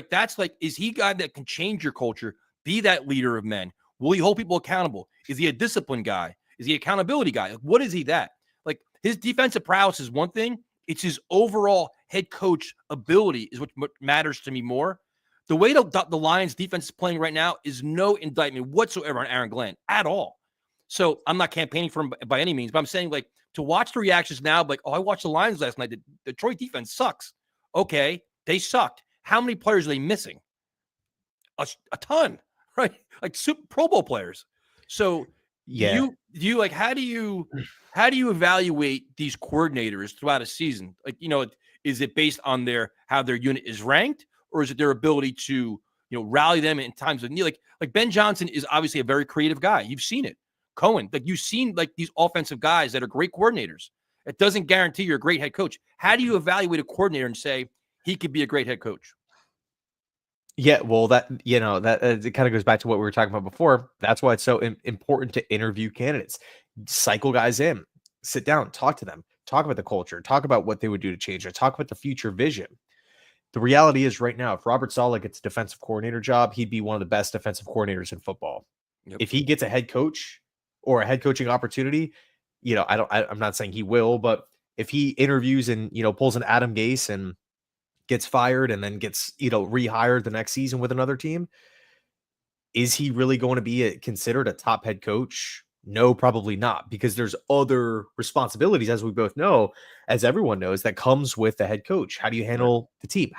That's like, is he a guy that can change your culture, be that leader of men? Will he hold people accountable? Is he a discipline guy? Is he an accountability guy? What is he that? His defensive prowess is one thing. It's his overall head coach ability is what matters to me more. The way the Lions defense is playing right now is no indictment whatsoever on Aaron Glenn at all. So I'm not campaigning for him by any means, but I'm saying like to watch the reactions now, like, oh, I watched the Lions last night. The Detroit defense sucks. Okay, they sucked. How many players are they missing? A ton, right? Like Pro Bowl players. So Yeah. do you like how do you evaluate these coordinators throughout a season? Like, is it based on how their unit is ranked, or is it their ability to rally them in times of need? Like Ben Johnson is obviously a very creative guy. You've seen it. Cohen, like you've seen like these offensive guys that are great coordinators. It doesn't guarantee you're a great head coach. How do you evaluate a coordinator and say he could be a great head coach? Yeah, well, that it kind of goes back to what we were talking about before. That's why it's so important to interview candidates, cycle guys in, sit down, talk to them, talk about the culture, talk about what they would do to change it, talk about the future vision. The reality is, right now, if Robert Saleh gets a defensive coordinator job, he'd be one of the best defensive coordinators in football. Yep. If he gets a head coach or a head coaching opportunity, I'm not saying he will, but if he interviews and pulls an Adam Gase and gets fired and then gets rehired the next season with another team, is he really going to be considered a top head coach? No, probably not, because there's other responsibilities, as we both know, as everyone knows, that comes with the head coach. How do you handle the team?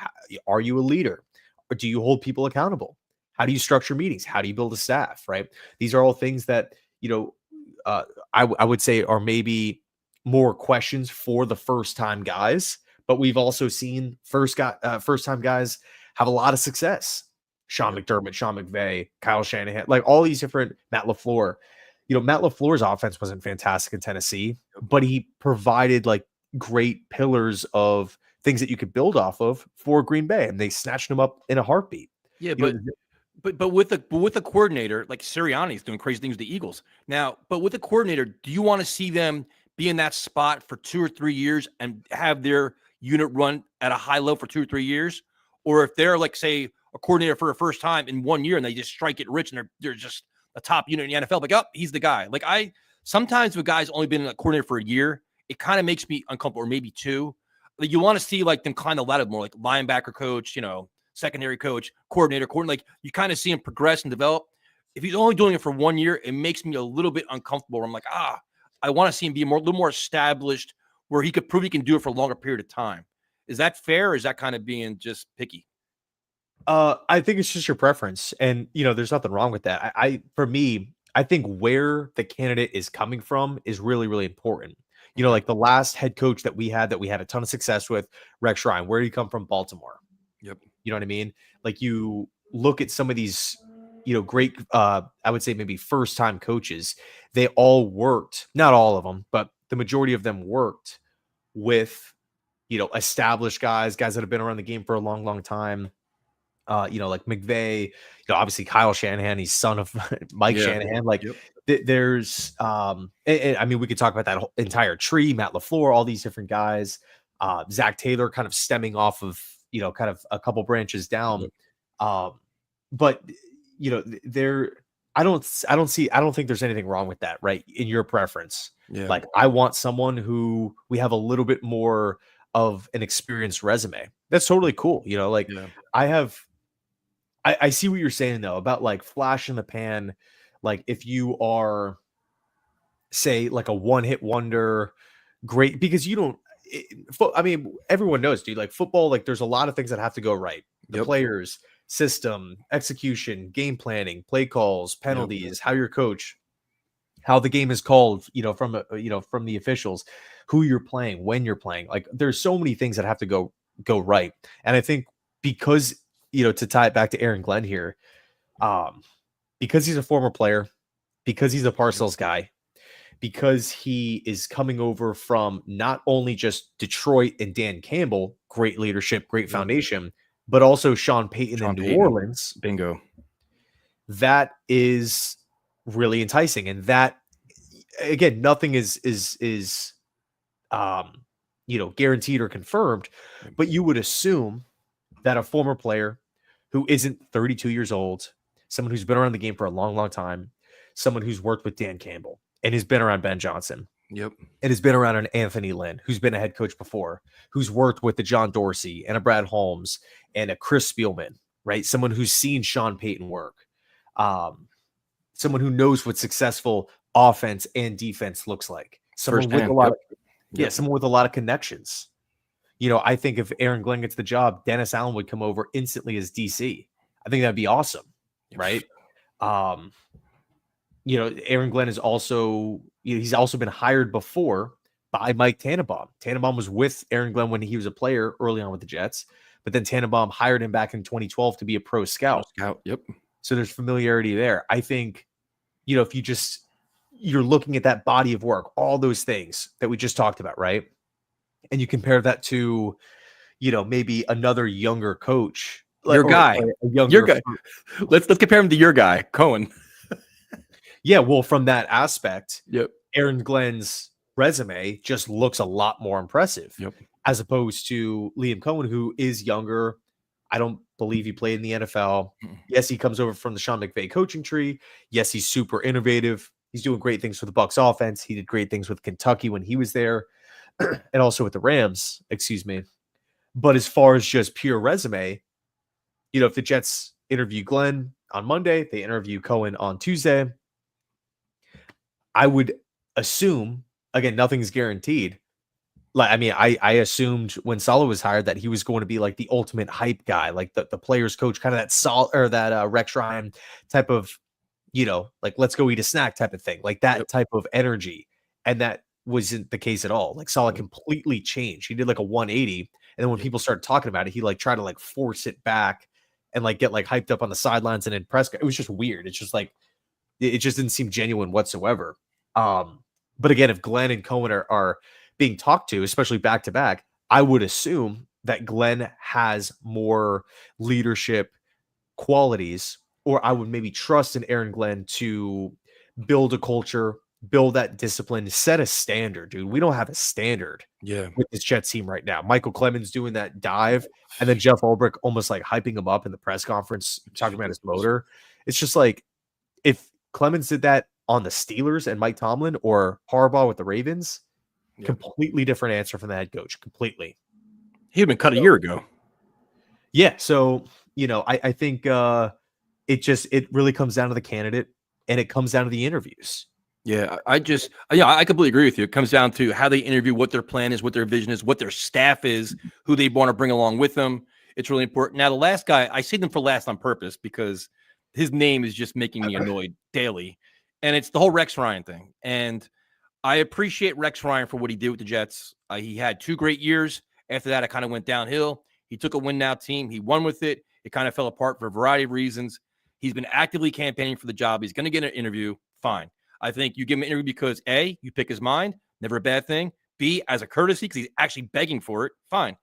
Are you a leader? Or do you hold people accountable? How do you structure meetings? How do you build a staff? Right? These are all things that I would say are maybe more questions for the first time guys, but we've also seen first time guys have a lot of success. Sean McDermott, Sean McVay, Kyle Shanahan, like all these different, Matt LaFleur. Matt LaFleur's offense wasn't fantastic in Tennessee, but he provided like great pillars of things that you could build off of for Green Bay, and they snatched him up in a heartbeat. Yeah, but with a coordinator like Sirianni's doing crazy things with the Eagles now. But with a coordinator, do you want to see them be in that spot for 2 or 3 years and have their unit run at a high level for 2 or 3 years? Or if they're like, say, a coordinator for the first time in 1 year and they just strike it rich and they're just a top unit in the NFL, like, oh, he's the guy. Like sometimes if a guy's only been a coordinator for a year, it kind of makes me uncomfortable, or maybe 2. Like you want to see like them climb the ladder more, like linebacker coach, secondary coach, coordinator. Like you kind of see him progress and develop. If he's only doing it for 1 year, it makes me a little bit uncomfortable. I'm like, I want to see him be a little more established where he could prove he can do it for a longer period of time. Is that fair, or is that kind of being just picky? I think it's just your preference, and there's nothing wrong with that. For me, I think where the candidate is coming from is really, really important. Like the last head coach that we had a ton of success with, Rex Ryan. Where did he come from? Baltimore. Yep. You know what I mean? Like you look at some of these, great, I would say maybe first time coaches. They all worked, not all of them, but the majority of them worked with, established guys that have been around the game for a long, long time. Like McVay, obviously Kyle Shanahan, he's son of Mike Shanahan. Like there's, I mean, we could talk about that whole entire tree, Matt LaFleur, all these different guys, Zach Taylor kind of stemming off of, kind of a couple branches down. But I don't think there's anything wrong with that, right? In your preference. Yeah. Like I want someone who we have a little bit more of an experienced resume. That's totally cool. I see what you're saying though about like flash in the pan. Like if you are, say, like a one-hit wonder, great, because I mean, everyone knows, dude, like football, like there's a lot of things that have to go right. The players, system, execution, game planning, play calls, penalties, how you're coached, how the game is called, from the officials, who you're playing, when you're playing. Like there's so many things that have to go right. And I think because, to tie it back to Aaron Glenn here, because he's a former player, because he's a Parcells guy, because he is coming over from not only just Detroit and Dan Campbell, great leadership, great foundation, but also Sean Payton in New Orleans. Bingo. That is really enticing. And that, again, nothing is guaranteed or confirmed, but you would assume that a former player who isn't 32 years old, someone who's been around the game for a long, long time, someone who's worked with Dan Campbell and has been around Ben Johnson. Yep. And has been around an Anthony Lynn, who's been a head coach before, who's worked with the John Dorsey and a Brad Holmes and a Chris Spielman, right? Someone who's seen Sean Payton work. Someone who knows what successful offense and defense looks like. Someone with a lot of someone with a lot of connections. You know, I think if Aaron Glenn gets the job, Dennis Allen would come over instantly as DC. I think that'd be awesome, right? You know, Aaron Glenn is also, he's also been hired before by Mike Tannenbaum. Tannenbaum was with Aaron Glenn when he was a player early on with the Jets, but then Tannenbaum hired him back in 2012 to be a pro scout. So there's familiarity there. I think, you know, if you're looking at that body of work, all those things that we just talked about, right? And you compare that to, you know, maybe another younger coach. Your guy. Let's compare him to your guy, Cohen. Yeah, well, from that aspect, Aaron Glenn's resume just looks a lot more impressive as opposed to Liam Cohen, who is younger. I don't believe he played in the NFL. Yes, he comes over from the Sean McVay coaching tree. Yes, he's super innovative. He's doing great things for the Bucs offense. He did great things with Kentucky when he was there and also with the Rams, excuse me. But as far as just pure resume, you know, if the Jets interview Glenn on Monday, they interview Cohen on Tuesday, I would assume, again, nothing's guaranteed. Like, I mean, I assumed when Saleh was hired that he was going to be like the ultimate hype guy, like the players coach, kind of that Rex Ryan type of, you know, like let's go eat a snack type of thing, like that type of energy. And that wasn't the case at all. Like Saleh completely changed. He did like a 180. And then when people started talking about it, he like tried to like force it back and like get like hyped up on the sidelines and in press. It was just weird. It's just like, it just didn't seem genuine whatsoever. But again, if Glenn and Cohen are being talked to, especially back to back, I would assume that Glenn has more leadership qualities, or I would maybe trust in Aaron Glenn to build a culture, build that discipline, set a standard, dude. We don't have a standard with this Jets team right now. Michael Clemens doing that dive, and then Jeff Ulbrich almost like hyping him up in the press conference, talking about his motor. It's just like, if Clemens did that on the Steelers and Mike Tomlin, or Harbaugh with the Ravens, completely different answer from the head coach. Completely. He had been cut a year ago. Yeah. So, you know, I think it really comes down to the candidate, and it comes down to the interviews. Yeah, I completely agree with you. It comes down to how they interview, what their plan is, what their vision is, what their staff is, who they want to bring along with them. It's really important. Now, the last guy, I say them for last on purpose because his name is just making me annoyed daily. And it's the whole Rex Ryan thing. And I appreciate Rex Ryan for what he did with the Jets. He had 2 great years. After that, it kind of went downhill. He took a win-now team. He won with it. It kind of fell apart for a variety of reasons. He's been actively campaigning for the job. He's going to get an interview. Fine. I think you give him an interview because, A, you pick his mind. Never a bad thing. B, as a courtesy, because he's actually begging for it. Fine.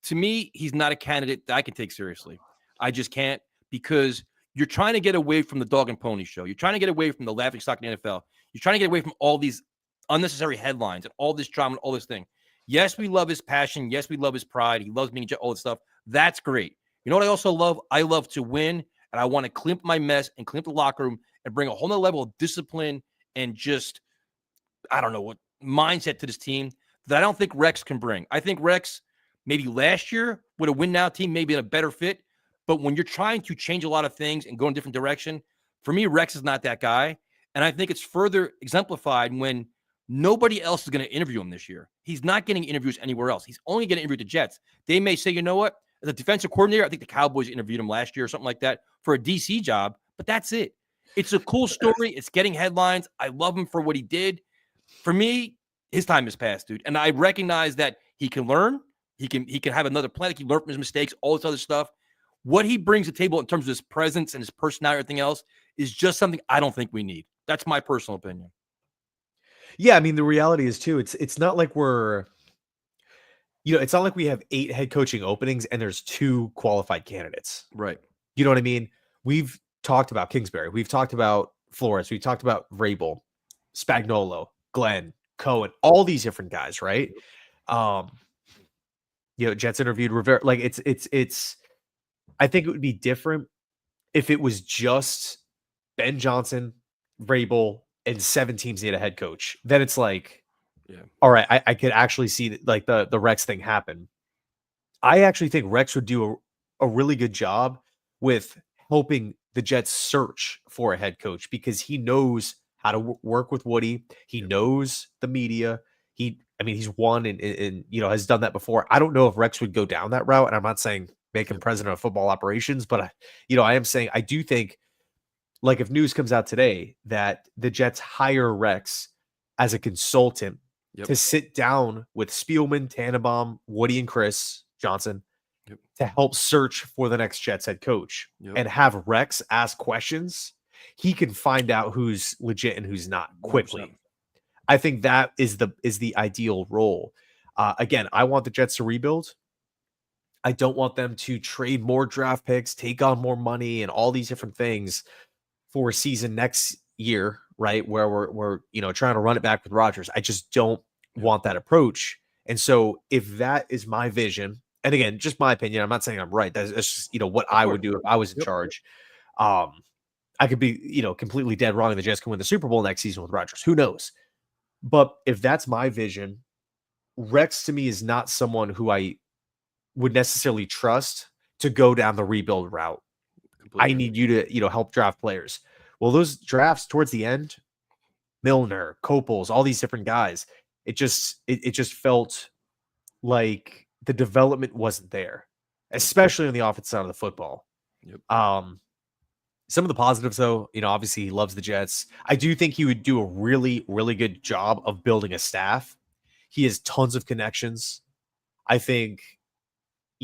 To me, he's not a candidate that I can take seriously. I just can't, because you're trying to get away from the dog and pony show. You're trying to get away from the laughing stock in the NFL. You're trying to get away from all these unnecessary headlines and all this drama and all this thing. Yes, we love his passion. Yes, we love his pride. He loves being all this stuff. That's great. You know what I also love? I love to win, and I want to clean up my mess and clean up the locker room and bring a whole nother level of discipline and just, I don't know, what mindset to this team that I don't think Rex can bring. I think Rex, maybe last year with a win-now team, maybe in a better fit. But when you're trying to change a lot of things and go in a different direction, for me, Rex is not that guy. And I think it's further exemplified when nobody else is going to interview him this year. He's not getting interviews anywhere else. He's only getting interviewed at the Jets. They may say, you know what? As a defensive coordinator, I think the Cowboys interviewed him last year or something like that for a DC job. But that's it. It's a cool story. It's getting headlines. I love him for what he did. For me, his time has passed, dude. And I recognize that he can learn. He can have another plan. He can learn from his mistakes, all this other stuff. What he brings to the table in terms of his presence and his personality, everything else, is just something I don't think we need. That's my personal opinion. Yeah, I mean, the reality is too, it's not like it's not like we have 8 head coaching openings and there's 2 qualified candidates. Right. You know what I mean? We've talked about Kingsbury. We've talked about Flores. We've talked about Vrabel, Spagnuolo, Glenn, Cohen, all these different guys, right? Jets interviewed Rivera. Like it's I think it would be different if it was just Ben Johnson, Vrabel, and 7 teams need a head coach. Then it's like, all right, I could actually see like the Rex thing happen. I actually think Rex would do a really good job with helping the Jets search for a head coach, because he knows how to work with Woody. He knows the media. He's won and has done that before. I don't know if Rex would go down that route, and I'm not saying make him president of football operations, but I am saying I do think, like, if news comes out today that the Jets hire Rex as a consultant to sit down with Spielman, Tannenbaum, Woody, and Chris Johnson to help search for the next Jets head coach and have Rex ask questions, he can find out who's legit and who's not quickly. 100%. I think that is the ideal role. Again, I want the Jets to rebuild. I don't want them to trade more draft picks, take on more money, and all these different things for a season next year, right? Where we're trying to run it back with Rodgers. I just don't want that approach. And so if that is my vision, and again, just my opinion, I'm not saying I'm right. That's just what I would do if I was in charge. I could be completely dead wrong, and the Jets can win the Super Bowl next season with Rodgers. Who knows? But if that's my vision, Rex to me is not someone who I would necessarily trust to go down the rebuild route. Completely. I need you to, help draft players. Well, those drafts towards the end, Milner, Copels, all these different guys, it just felt like the development wasn't there, especially on the offensive side of the football. Some of the positives, though, obviously he loves the Jets. I do think he would do a really, really good job of building a staff. He has tons of connections. I think,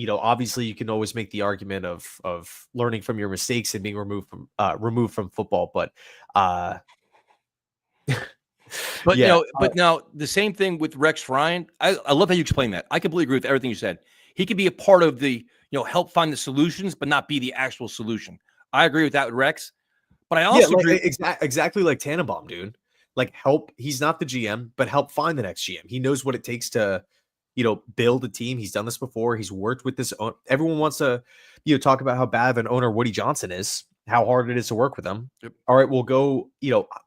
obviously you can always make the argument of learning from your mistakes and being removed from football, but but now the same thing with Rex Ryan. I love how you explain that. I completely agree with everything you said. He could be a part of the, help find the solutions, but not be the actual solution. I agree with that with Rex, but I also agree exactly like Tannenbaum, dude. Like, help. He's not the GM, but help find the next GM. He knows what it takes to, build a team. He's done this before. He's worked with this. Everyone wants to, talk about how bad of an owner Woody Johnson is, how hard it is to work with him. All right, we'll go,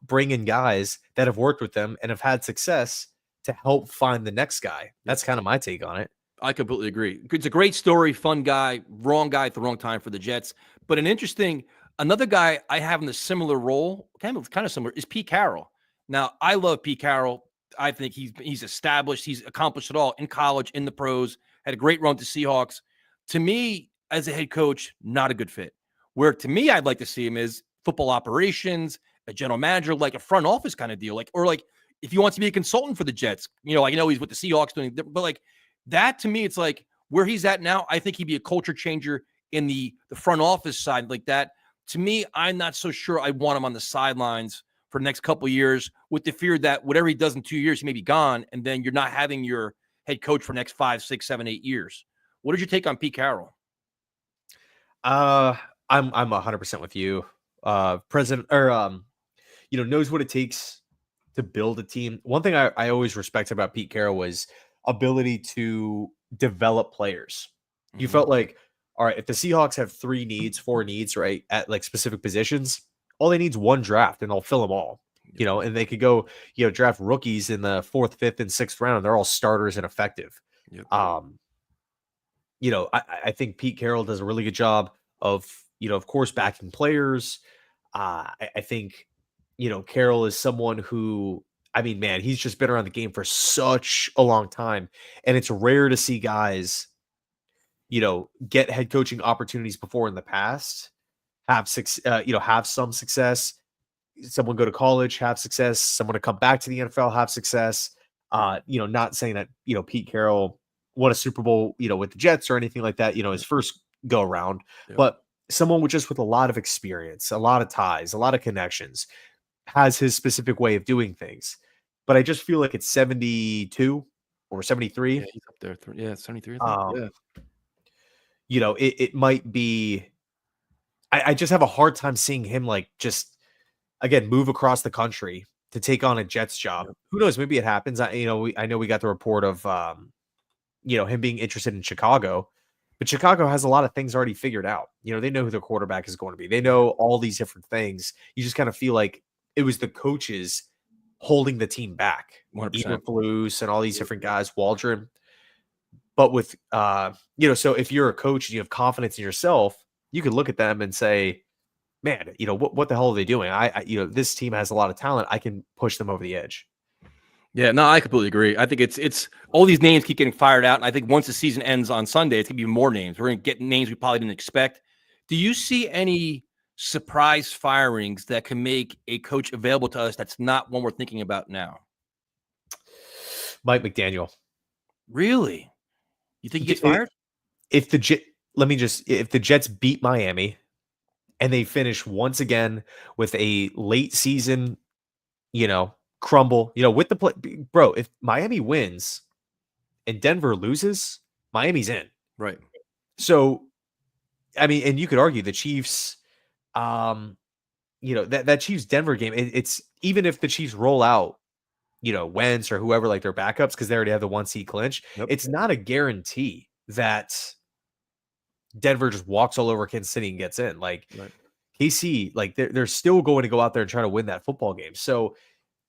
bring in guys that have worked with them and have had success to help find the next guy. That's kind of my take on it. I completely agree. It's a great story, fun guy, wrong guy at the wrong time for the Jets. But another guy I have in a similar role, kind of similar, is Pete Carroll. Now, I love Pete Carroll. I think he's established. He's accomplished it all in college, in the pros, had a great run to Seahawks. To me, as a head coach, not a good fit. Where to me, I'd like to see him is football operations, a general manager, like a front office kind of deal. Or if he wants to be a consultant for the Jets, I know he's with the Seahawks doing, but like that to me, it's like where he's at now. I think he'd be a culture changer in the front office side like that. To me, I'm not so sure I want him on the sidelines for the next couple of years with the fear that whatever he does in 2 years, he may be gone. And then you're not having your head coach for the next 5, 6, 7, 8 years. What did you take on Pete Carroll? I'm 100% with you. President knows what it takes to build a team. One thing I always respected about Pete Carroll was ability to develop players. You felt like, all right, if the Seahawks have 4 needs, right, at like specific positions, all they need is one draft and they'll fill them all, and they could go, draft rookies in the 4th, 5th, and 6th round. And they're all starters and effective. I think Pete Carroll does a really good job of, of course, backing players. I think, Carroll is someone who, he's just been around the game for such a long time. And it's rare to see guys, get head coaching opportunities before in the past, have some success, someone go to college, have success, someone to come back to the NFL, have success. Not saying that, Pete Carroll won a Super Bowl, with the Jets or anything like that, his first go around, but someone with a lot of experience, a lot of ties, a lot of connections, has his specific way of doing things. But I just feel like it's 72 or 73. Yeah, he's up there. Yeah, 73. I think. It might be. I just have a hard time seeing him just again move across the country to take on a Jets job. Who knows? Maybe it happens. I know we got the report of him being interested in Chicago, but Chicago has a lot of things already figured out. They know who their quarterback is going to be. They know all these different things. You just kind of feel like it was the coaches holding the team back. 100%. Eberflus and all these different guys, Waldron. But with so if you're a coach and you have confidence in yourself, you could look at them and say, man, what the hell are they doing? This team has a lot of talent. I can push them over the edge. Yeah, no, I completely agree. I think it's all these names keep getting fired out, and I think once the season ends on Sunday, it's gonna be more names. We're gonna get names we probably didn't expect. Do you see any surprise firings that can make a coach available to us that's not one we're thinking about now? Mike McDaniel. Really? You think he gets fired? If the Jets beat Miami and they finish once again with a late season, crumble, with the play, bro, if Miami wins and Denver loses, Miami's in. Right. So, I mean, and you could argue the Chiefs, that Chiefs Denver game, it's even if the Chiefs roll out, Wentz or whoever, like their backups, because they already have the 1 seed clinch, it's not a guarantee that Denver just walks all over Kansas City and gets in. Like KC, like they're still going to go out there and try to win that football game. So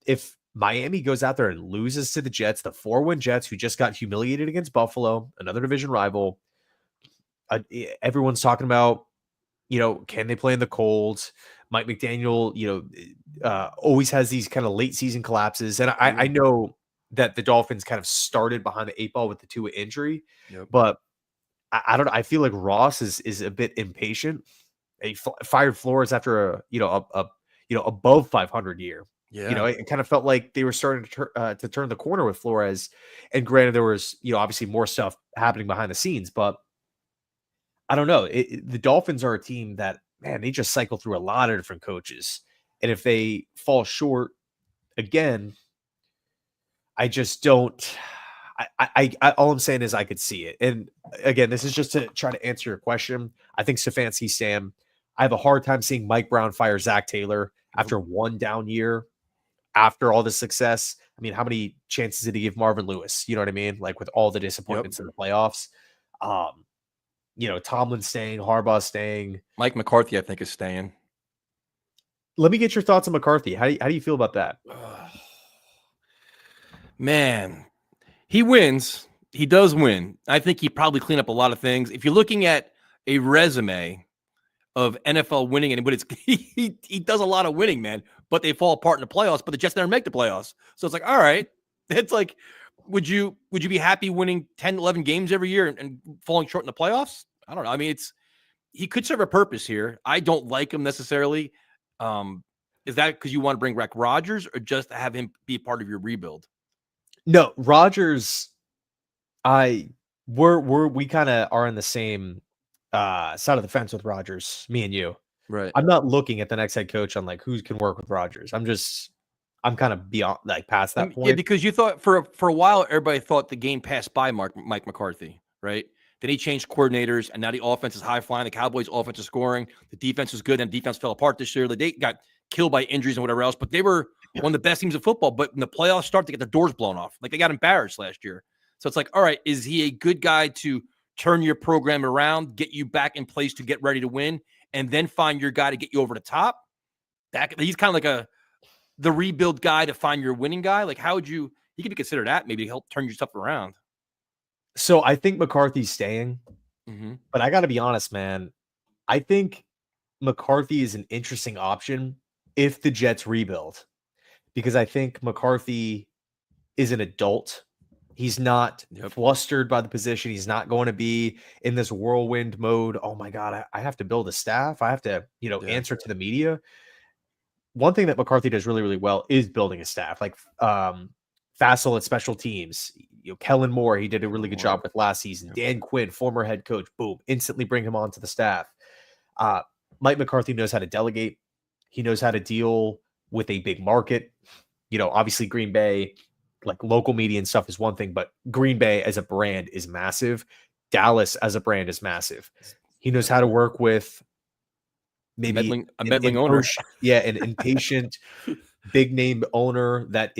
if Miami goes out there and loses to the Jets, the 4-win Jets, who just got humiliated against Buffalo, another division rival, everyone's talking about, can they play in the cold? Mike McDaniel, always has these kind of late season collapses. And I know that the Dolphins kind of started behind the 8 ball with the Tua injury, but I don't know. I feel like Ross is a bit impatient. He fired Flores after a above 500 year. Yeah. It kind of felt like they were starting to turn the corner with Flores. And granted, there was, obviously more stuff happening behind the scenes, but I don't know. The Dolphins are a team that, man, they just cycle through a lot of different coaches. And if they fall short again, I just don't. I all I'm saying is I could see it. And again, this is just to try to answer your question. I think Stefanski, Sam, I have a hard time seeing Mike Brown fire Zach Taylor after one down year, after all the success. I mean, how many chances did he give Marvin Lewis? You know what I mean? Like with all the disappointments in the playoffs. Tomlin staying, Harbaugh staying. Mike McCarthy, I think, is staying. Let me get your thoughts on McCarthy. How do you feel about that? Man, he wins. He does win. I think he probably clean up a lot of things. If you're looking at a resume of NFL winning, and he does a lot of winning, man, but they fall apart in the playoffs, but the Jets never make the playoffs. So it's like, all right. It's like, would you be happy winning 10, 11 games every year and falling short in the playoffs? I don't know. I mean, he could serve a purpose here. I don't like him necessarily. Is that because you want to bring back Rodgers or just have him be part of your rebuild? No, Rodgers, we kind of are on the same side of the fence with Rodgers, me and you. Right. I'm not looking at the next head coach on like who can work with Rodgers. I'm kind of beyond, like, past that point. Yeah, because you thought for a while everybody thought the game passed by Mike McCarthy, right? Then he changed coordinators, and now the offense is high flying. The Cowboys' offense is scoring. The defense was good, and the defense fell apart this year. They got killed by injuries and whatever else, but they were one of the best teams of football. But when the playoffs start, they get the doors blown off. Like, they got embarrassed last year. So it's like, all right, is he a good guy to turn your program around, get you back in place to get ready to win, and then find your guy to get you over the top? He's kind of like the rebuild guy to find your winning guy. Like, how would you? He could be considered that maybe to help turn your stuff around. So I think McCarthy's staying, but I got to be honest, man. I think McCarthy is an interesting option if the Jets rebuild, because I think McCarthy is an adult. He's not flustered by the position. He's not going to be in this whirlwind mode. Oh my God, I have to build a staff. I have to, answer to the media. One thing that McCarthy does really, really well is building a staff. Like Fassel at special teams. Kellen Moore, he did a really good job with last season. Dan Quinn, former head coach, boom, instantly bring him onto the staff. Mike McCarthy knows how to delegate. He knows how to deal with a big market. Obviously Green Bay, like local media and stuff is one thing, but Green Bay as a brand is massive. Dallas as a brand is massive. He knows how to work with maybe a meddling owner. An impatient, big name owner that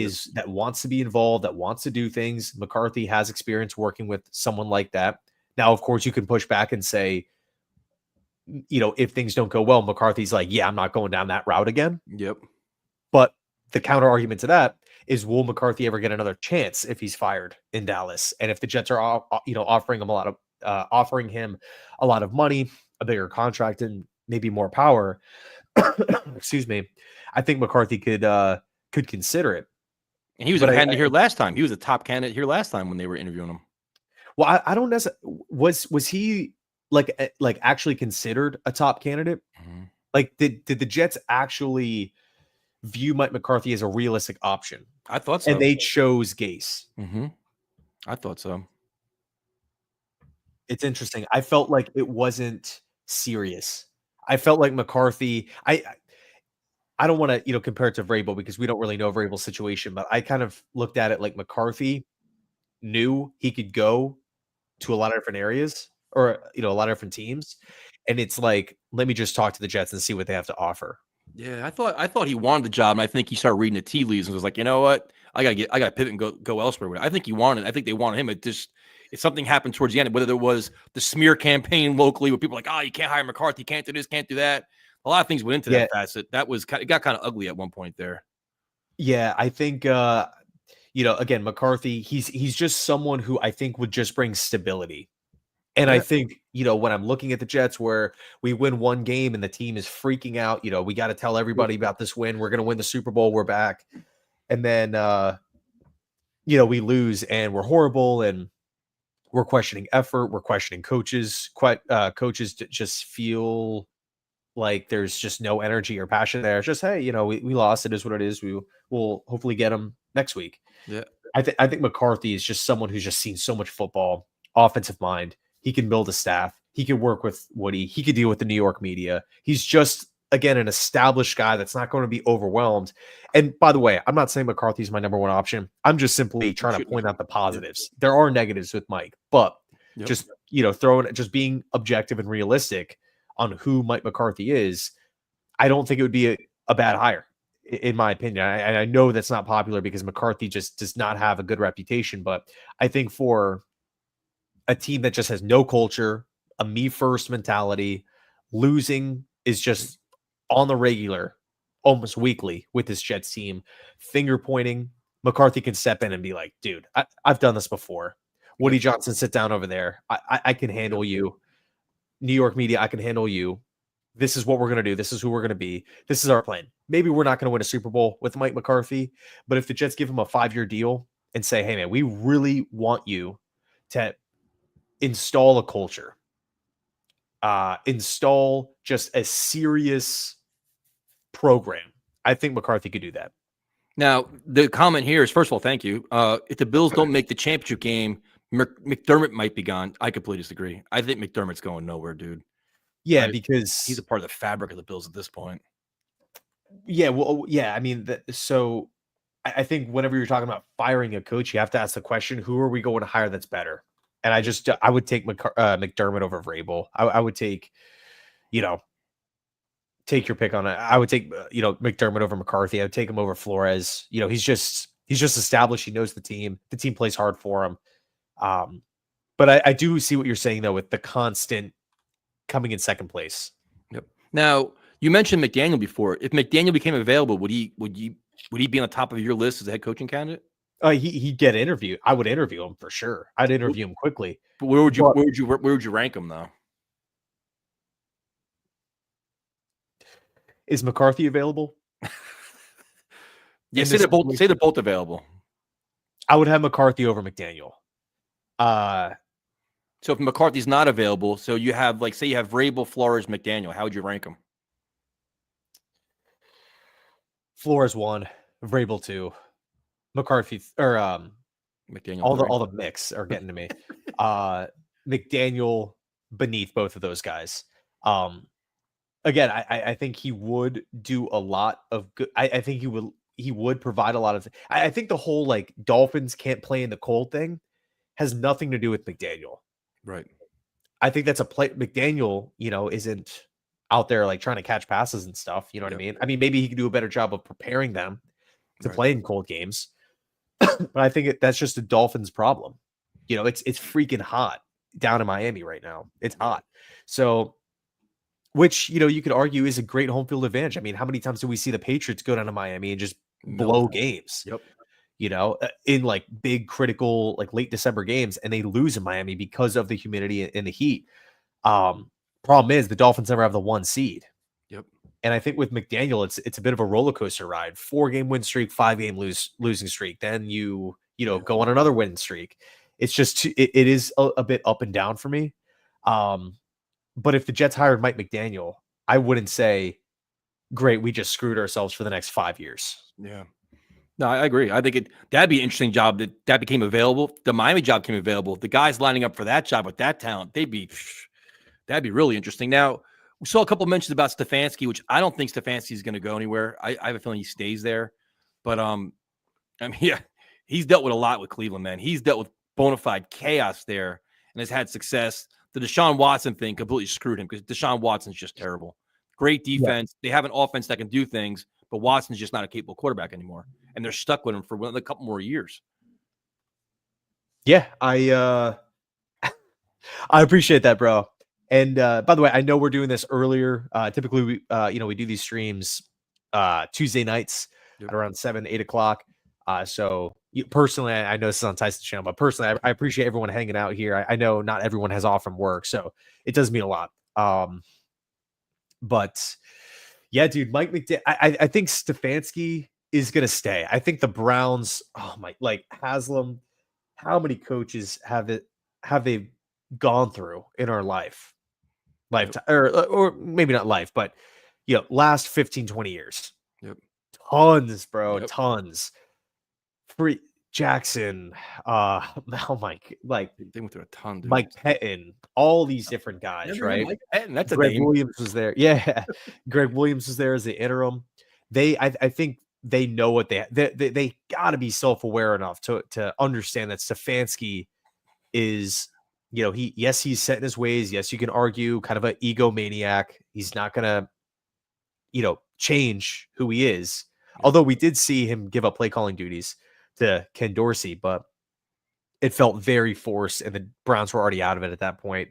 wants to be involved, that wants to do things. McCarthy has experience working with someone like that. Now, of course, you can push back and say, if things don't go well, McCarthy's like, yeah, I'm not going down that route again. Yep. But the counter argument to that is, will McCarthy ever get another chance if he's fired in Dallas? And if the Jets are, offering him a lot of money, a bigger contract, and maybe more power, excuse me, I think McCarthy could consider it. And he was a candidate here last time. He was a top candidate here last time when they were interviewing him. Well, I don't necessarily was he like actually considered a top candidate? Mm-hmm. Like, did the Jets actually view Mike McCarthy as a realistic option? I thought so. And they chose Gase. Mm-hmm. I thought so. It's interesting. I felt like it wasn't serious. I felt like McCarthy. I don't want to compare it to Vrabel because we don't really know Vrabel's situation, but I kind of looked at it like McCarthy knew he could go to a lot of different areas or a lot of different teams, and it's like, let me just talk to the Jets and see what they have to offer. Yeah, I thought he wanted the job, and I think he started reading the tea leaves and was like, you know what, I gotta pivot and go elsewhere with it. I think he wanted. I think they wanted him. If something happened towards the end, whether there was the smear campaign locally where people were like, oh, you can't hire McCarthy, can't do this, can't do that. A lot of things went into that facet. It got kind of ugly at one point there. Yeah, I think again, McCarthy, he's just someone who I think would just bring stability. And I think, when I'm looking at the Jets where we win one game and the team is freaking out, we got to tell everybody about this win. We're going to win the Super Bowl. We're back. And then, we lose and we're horrible and we're questioning effort. We're questioning coaches. Coaches just feel like there's just no energy or passion there. It's just, hey, we lost. It is what it is. We'll hopefully get them next week. Yeah. I think McCarthy is just someone who's just seen so much football, offensive mind. He can build a staff. He can work with Woody. He could deal with the New York media. He's just, again, an established guy that's not going to be overwhelmed. And by the way, I'm not saying McCarthy's my number one option. I'm just simply trying to point out the positives. There are negatives with Mike, but just, just being objective and realistic on who Mike McCarthy is, I don't think it would be a bad hire, in my opinion. I know that's not popular because McCarthy just does not have a good reputation, but I think for a team that just has no culture, a me first mentality, losing is just on the regular, almost weekly with this Jets team, finger pointing, McCarthy can step in and be like, dude, I've done this before. Woody Johnson, sit down over there. I can handle you. New York media, I can handle you. This is what we're going to do. This is who we're going to be. This is our plan. Maybe we're not going to win a Super Bowl with Mike McCarthy, but if the Jets give him a 5-year deal and say, hey, man, we really want you to install a culture, install just a serious program, I think McCarthy could do that. Now, the comment here is, first of all, thank you. If the Bills don't make the championship game, McDermott might be gone. I completely disagree. I think McDermott's going nowhere, dude. Yeah, because he's a part of the fabric of the Bills at this point. Yeah, well, yeah. I mean, so I think whenever you're talking about firing a coach, you have to ask the question: who are we going to hire that's better? And I would take McDermott over Vrabel. I would take, take your pick on it. I would take McDermott over McCarthy. I would take him over Flores. He's just established. He knows the team. The team plays hard for him. But I do see what you're saying though with the constant coming in second place. Yep. Now you mentioned McDaniel before. If McDaniel became available, would he be on the top of your list as a head coaching candidate? He'd get interviewed. I would interview him for sure. I'd interview him quickly. But where would you rank him though? Is McCarthy available? Yeah, say they're both available. I would have McCarthy over McDaniel. So if McCarthy's not available, so you have say you have Vrabel, Flores, McDaniel, how would you rank them? Flores 1, Vrabel 2, McCarthy or McDaniel. All the mix are getting to me. McDaniel beneath both of those guys. Again, I think he would do a lot of good. I think he would provide a lot of. I think the whole Dolphins can't play in the cold thing has nothing to do with McDaniel. Right. I think that's a play. McDaniel, isn't out there trying to catch passes and stuff. You know what I mean? I mean, maybe he could do a better job of preparing them to play in cold games. But I think that's just a Dolphins problem. It's freaking hot down in Miami right now. It's hot. So, which, you could argue is a great home field advantage. I mean, how many times do we see the Patriots go down to Miami and just blow games? Yep. In big critical late December games, and they lose in Miami because of the humidity and the heat. Problem is the Dolphins never have the 1 seed. Yep. And I think with McDaniel, it's a bit of a roller coaster ride. 4-game win streak, 5-game losing streak. Then you go on another win streak. It's just it is a bit up and down for me. But if the Jets hired Mike McDaniel, I wouldn't say, great, we just screwed ourselves for the next 5 years. Yeah. No, I agree. I think that'd be an interesting job that became available. The Miami job came available. The guys lining up for that job with that talent, that'd be really interesting. Now, we saw a couple of mentions about Stefanski, which I don't think Stefanski is going to go anywhere. I have a feeling he stays there. But I mean, yeah, he's dealt with a lot with Cleveland, man. He's dealt with bona fide chaos there and has had success. The Deshaun Watson thing completely screwed him because Deshaun Watson's just terrible. Great defense. Yeah. They have an offense that can do things, but Watson's just not a capable quarterback anymore. And they're stuck with him for a couple more years. Yeah, I appreciate that, bro. And by the way, I know we're doing this earlier. Typically, we do these streams Tuesday nights at around 7, 8 o'clock. So personally, I know this is on Tyson's channel, but personally, I appreciate everyone hanging out here. I know not everyone has off from work, so it does mean a lot. But yeah, dude, Mike McDaniel, I think Stefanski is going to stay. I think the Browns, Haslam, how many coaches have they gone through in our lifetime, or maybe not life, but last 15, 20 years. Yep. Tons, bro. Yep. Tons. Free Jackson, Mike, they went through a ton, dude. Mike Pettin, all these different guys, right? Mike Pettin, that's a Greg name. Williams was there. Yeah. Greg Williams was there as the interim. I think they know what they got to be self-aware enough to understand that Stefanski is, he's set in his ways. Yes, you can argue kind of an egomaniac. He's not going to, change who he is. Although we did see him give up play calling duties to Ken Dorsey, but it felt very forced, and the Browns were already out of it at that point.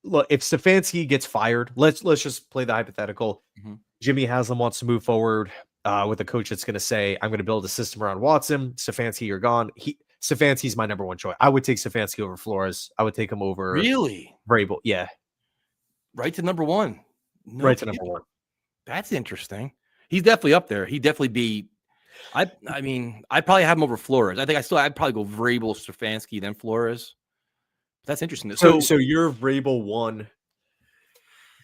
Look, if Stefanski gets fired, let's just play the hypothetical. Mm-hmm. Jimmy Haslam wants to move forward with a coach that's going to say, I'm going to build a system around Watson. Stefanski, you're gone. Stefanski's my number one choice. I would take Stefanski over Flores. I would take him over Vrabel. Yeah. Right to number one. No, right to number one. That's interesting. He's definitely up there. He'd definitely be. I mean, I'd probably have him over Flores. I'd probably go Vrabel, Stefanski, then Flores. That's interesting. So you're Vrabel 1,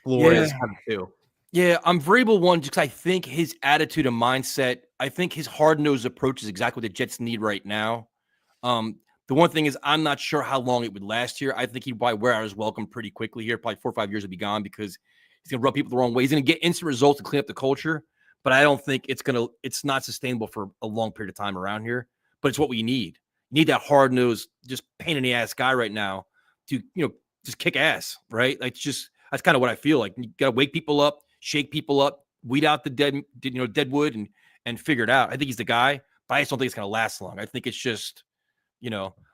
Flores 2. Yeah, I'm Vrabel 1 just because I think his attitude and mindset, I think his hard-nosed approach is exactly what the Jets need right now. The one thing is I'm not sure how long it would last here. I think he'd probably wear out his welcome pretty quickly here. Probably 4 or 5 years would be gone because he's going to rub people the wrong way. He's going to get instant results to clean up the culture, but I don't think it's not sustainable for a long period of time around here. But it's what we need. You need that hard-nosed, just pain in the ass guy right now to, just kick ass, right? That's kind of what I feel like. You got to wake people up, shake people up, weed out the dead wood and figure it out. I think he's the guy, but I just don't think it's going to last long. I think it's just,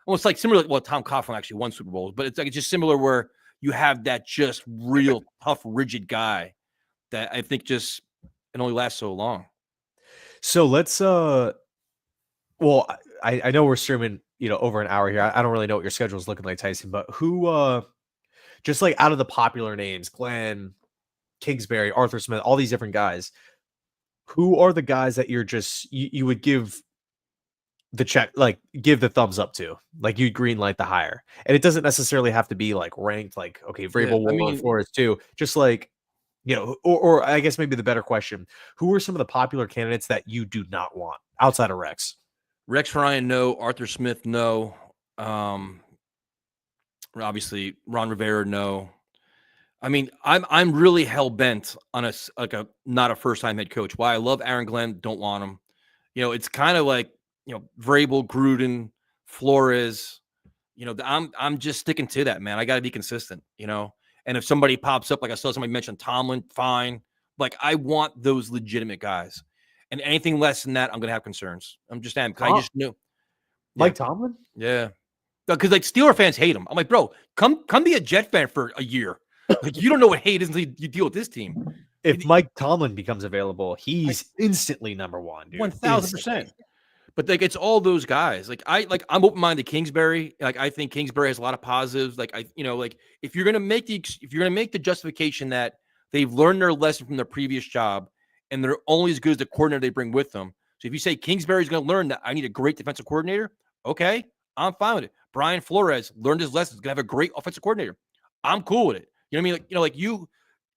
almost like similar. Well, Tom Coughlin actually won Super Bowls, but it's just similar where you have that just real tough, rigid guy that I think just it only lasts so long. So let's well, I know we're streaming, over an hour here. I don't really know what your schedule is looking like, Tyson, but who just like out of the popular names, Glenn, Kingsbury, Arthur Smith, all these different guys, who are the guys that you're just you would give the check, like give the thumbs up to, like you'd green light the hire? And it doesn't necessarily have to be like ranked, like, okay, Vrabel 1, Flores 2, just like, or I guess maybe the better question, who are some of the popular candidates that you do not want outside of Rex? Rex Ryan, no. Arthur Smith, no. Obviously Ron Rivera, no. I mean, I'm really hell bent on not a first time head coach. Why I love Aaron Glenn, don't want him. It's kind of like Vrabel, Gruden, Flores. I'm just sticking to that, man. I got to be consistent. And if somebody pops up, like I saw somebody mention Tomlin, fine. Like I want those legitimate guys. And anything less than that, I'm gonna have concerns. I just knew. Mike Tomlin? Yeah. Because Steeler fans hate him. I'm like, bro, come be a Jet fan for a year. Like you don't know what hate is until you deal with this team. If Mike Tomlin becomes available, he's instantly number one, dude. 1,000%. But it's all those guys. I'm open-minded to Kingsbury. I think Kingsbury has a lot of positives. If you're gonna make the justification that They've learned their lesson from their previous job, and they're only as good as the coordinator they bring with them. So if you say Kingsbury's going to learn that I need a great defensive coordinator, okay, I'm fine with it. Brian Flores learned his lessons, going to have a great offensive coordinator. I'm cool with it. You know what I mean? Like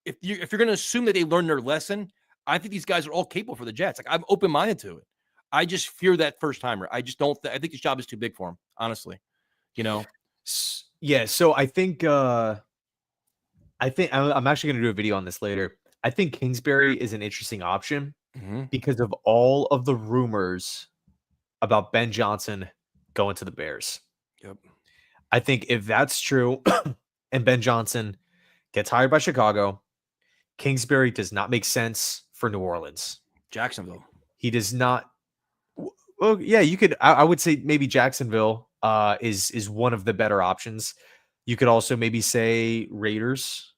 if you're going to assume that they learned their lesson, I think these guys are all capable for the Jets. Like I'm open-minded to it. I just fear that first timer. I just don't. I think this job is too big for him, honestly. You know. Yeah. So I think I'm actually going to do a video on this later. I think Kingsbury is an interesting option because of all of the rumors about Ben Johnson going to the Bears. Yep. I think if that's true, and Ben Johnson gets hired by Chicago, Kingsbury does not make sense for New Orleans. Jacksonville. He does not. Well, yeah, you could. I would say maybe Jacksonville is one of the better options. You could also maybe say Raiders.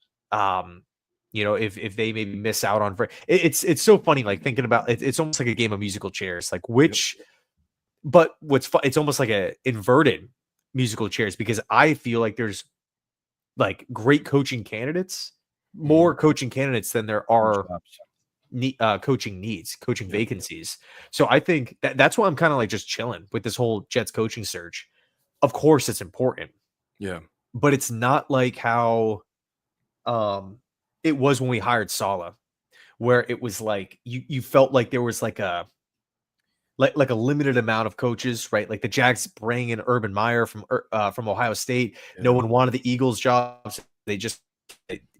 You know, if they maybe miss out on, it's so funny. Like thinking about it, it's almost like a game of musical chairs. Like which, but it's almost like a inverted musical chairs because I feel like there's like great coaching candidates, more coaching candidates than there are coaching needs, coaching vacancies. So I think that's why I'm kind of like just chilling with this whole Jets coaching search. Of course, it's important. Yeah. But it's not like how it was when we hired Saleh, where it was like you felt like there was like a limited amount of coaches, right? Like the Jags bring in Urban Meyer from Ohio State. Yeah. No one wanted the Eagles jobs. They just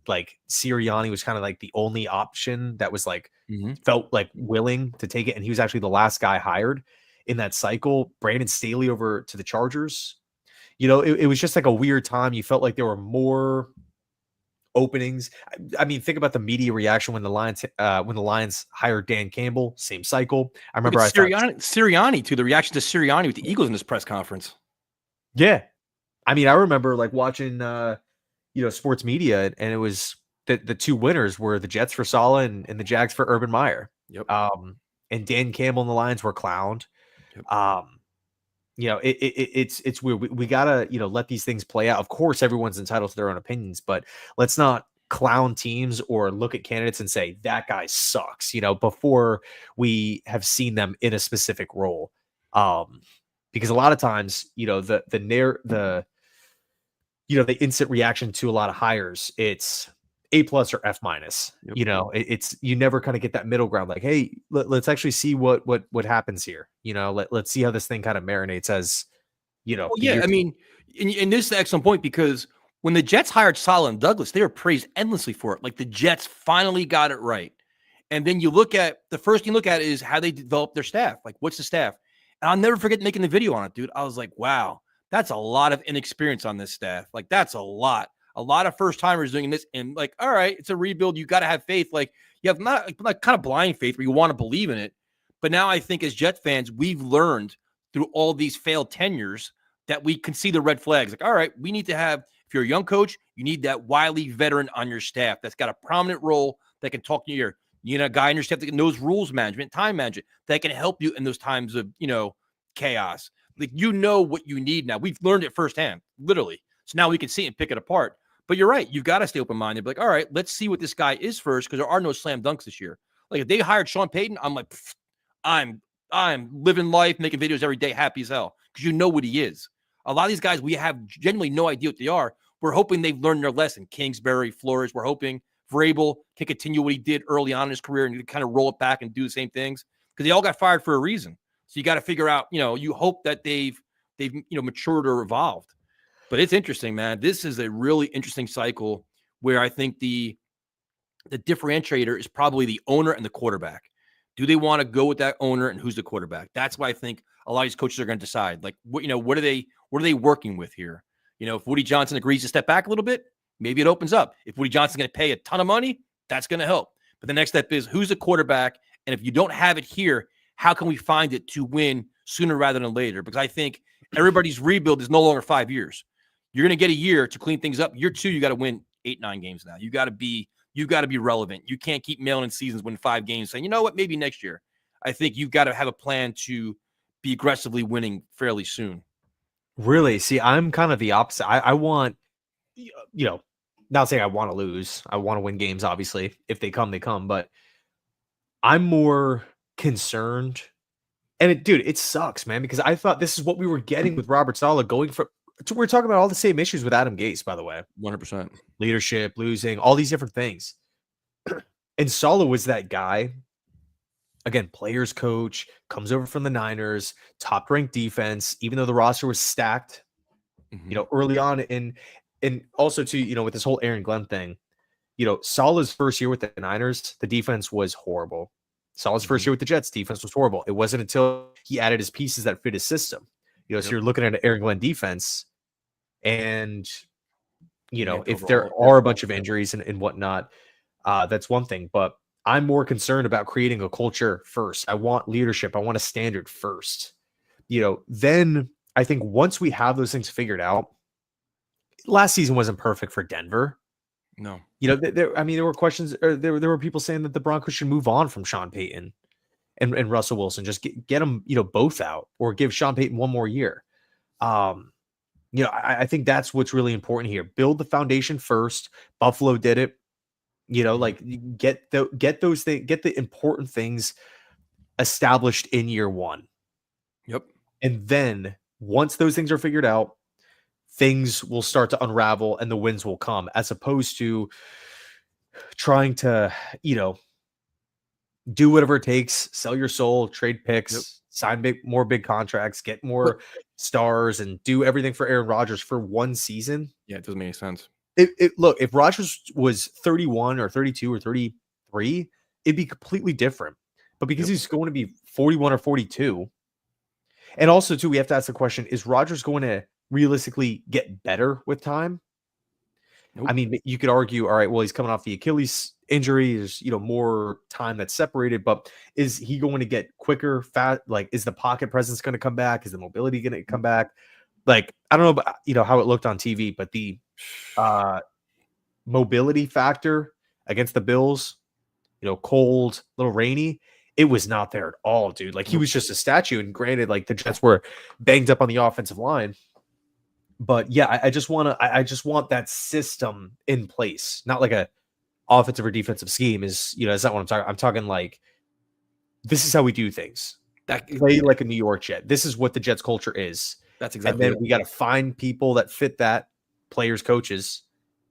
like Sirianni was kind of like the only option that was like felt like willing to take it, and he was actually the last guy hired in that cycle. Brandon Staley over to the Chargers. You know, it was just like a weird time. You felt like there were more openings. I mean, think about the media reaction when the Lions hired Dan Campbell. Same cycle. I remember Sirianni too. The reaction to Sirianni with the Eagles in this press conference. Yeah, I mean, I remember like watching, sports media, and it was the two winners were the Jets for Saleh and the Jags for Urban Meyer. Yep. And Dan Campbell and the Lions were clowned. Yep. It's weird. We gotta, let these things play out. Of course, everyone's entitled to their own opinions, but let's not clown teams or look at candidates and say that guy sucks, before we have seen them in a specific role. Because a lot of times, the instant reaction to a lot of hires, it's A+ or F-. Yep. It's you never kind of get that middle ground. Like, hey, let's actually see what happens here. Let's see how this thing kind of marinates as, Well, yeah, I mean, and this is an excellent point because when the Jets hired Saleh and Douglas, they were praised endlessly for it. Like the Jets finally got it right. And then you look at the first thing you look at is how they develop their staff. Like, what's the staff? And I'll never forget making the video on it, dude. I was like, wow, that's a lot of inexperience on this staff. Like, that's a lot of first timers doing this. And like, all right, it's a rebuild. You got to have faith. Like, you have not like kind of blind faith where you want to believe in it. But now I think as Jet fans, we've learned through all these failed tenures that we can see the red flags. Like, all right, we need to have, if you're a young coach, you need that wily veteran on your staff that's got a prominent role that can talk to you. You need a guy on your staff that knows rules management, time management, that can help you in those times of, chaos. Like, what you need now. We've learned it firsthand, literally. So now we can see it and pick it apart. But you're right. You've got to stay open-minded. Like, all right, let's see what this guy is first, because there are no slam dunks this year. Like, if they hired Sean Payton, I'm like, I'm living life, making videos every day, happy as hell, because you know what he is. A lot of these guys, we have genuinely no idea what they are. We're hoping they've learned their lesson. Kingsbury, Flores, we're hoping Vrabel can continue what he did early on in his career and kind of roll it back and do the same things, because they all got fired for a reason. So you got to figure out, you hope that they've matured or evolved. But it's interesting, man. This is a really interesting cycle where I think the differentiator is probably the owner and the quarterback. Do they want to go with that owner, and who's the quarterback? That's why I think a lot of these coaches are going to decide. Like, what are they working with here? If Woody Johnson agrees to step back a little bit, maybe it opens up. If Woody Johnson's going to pay a ton of money, that's going to help. But the next step is, who's the quarterback? And if you don't have it here, how can we find it to win sooner rather than later? Because I think everybody's rebuild is no longer 5 years. You're going to get a year to clean things up. Year 2, you got to win 8-9 games now. You got to be relevant. You can't keep mailing in seasons, win 5 games, saying, you know what, maybe next year. I think you've got to have a plan to be aggressively winning fairly soon. Really? See, I'm kind of the opposite. I want, not saying I want to lose. I want to win games, obviously. If they come, they come. But I'm more concerned. And it sucks, man, because I thought this is what we were getting with Robert Saleh going from. We're talking about all the same issues with Adam Gase, by the way. 100%. Leadership, losing, all these different things. And Saleh was that guy. Again, players coach, comes over from the Niners, top ranked defense, even though the roster was stacked, early on. And also too, with this whole Aaron Glenn thing, Saleh's first year with the Niners, the defense was horrible. Saleh's first year with the Jets, defense was horrible. It wasn't until he added his pieces that fit his system. So you're looking at an Aaron Glenn defense, and if there are a bunch of injuries and whatnot, that's one thing. But I'm more concerned about creating a culture first. I want leadership. I want a standard first. Then I think once we have those things figured out, last season wasn't perfect for Denver. No. There were questions, or there were people saying that the Broncos should move on from Sean Payton and Russell Wilson. Just get them, both out, or give Sean Payton one more year. I think that's what's really important here. Build the foundation first. Buffalo did it. Get those things, get the important things established in year one. Yep. And then once those things are figured out, things will start to unravel and the wins will come, as opposed to trying to, do whatever it takes, sell your soul, trade picks, sign more big contracts, get more stars, and do everything for Aaron Rodgers for one season. Yeah, it doesn't make any sense. Look, if Rodgers was 31 or 32 or 33, it'd be completely different. But because he's going to be 41 or 42, and also too, we have to ask the question: is Rodgers going to realistically get better with time? Nope. I mean, you could argue, all right, well, he's coming off the Achilles injury. There's more time that's separated, but is he going to get quicker, fast? Like, is the pocket presence going to come back? Is the mobility going to come back? Like, I don't know about, how it looked on TV, but the mobility factor against the Bills, cold, little rainy, it was not there at all, dude. Like, he was just a statue. And granted, like, the Jets were banged up on the offensive line. But yeah, I just want that system in place, not like a offensive or defensive scheme. Is that's not what I'm talking. I'm talking like, this is how we do things. Play like a New York Jet. This is what the Jets culture is. That's exactly. And then we got to find people that fit that, players, coaches,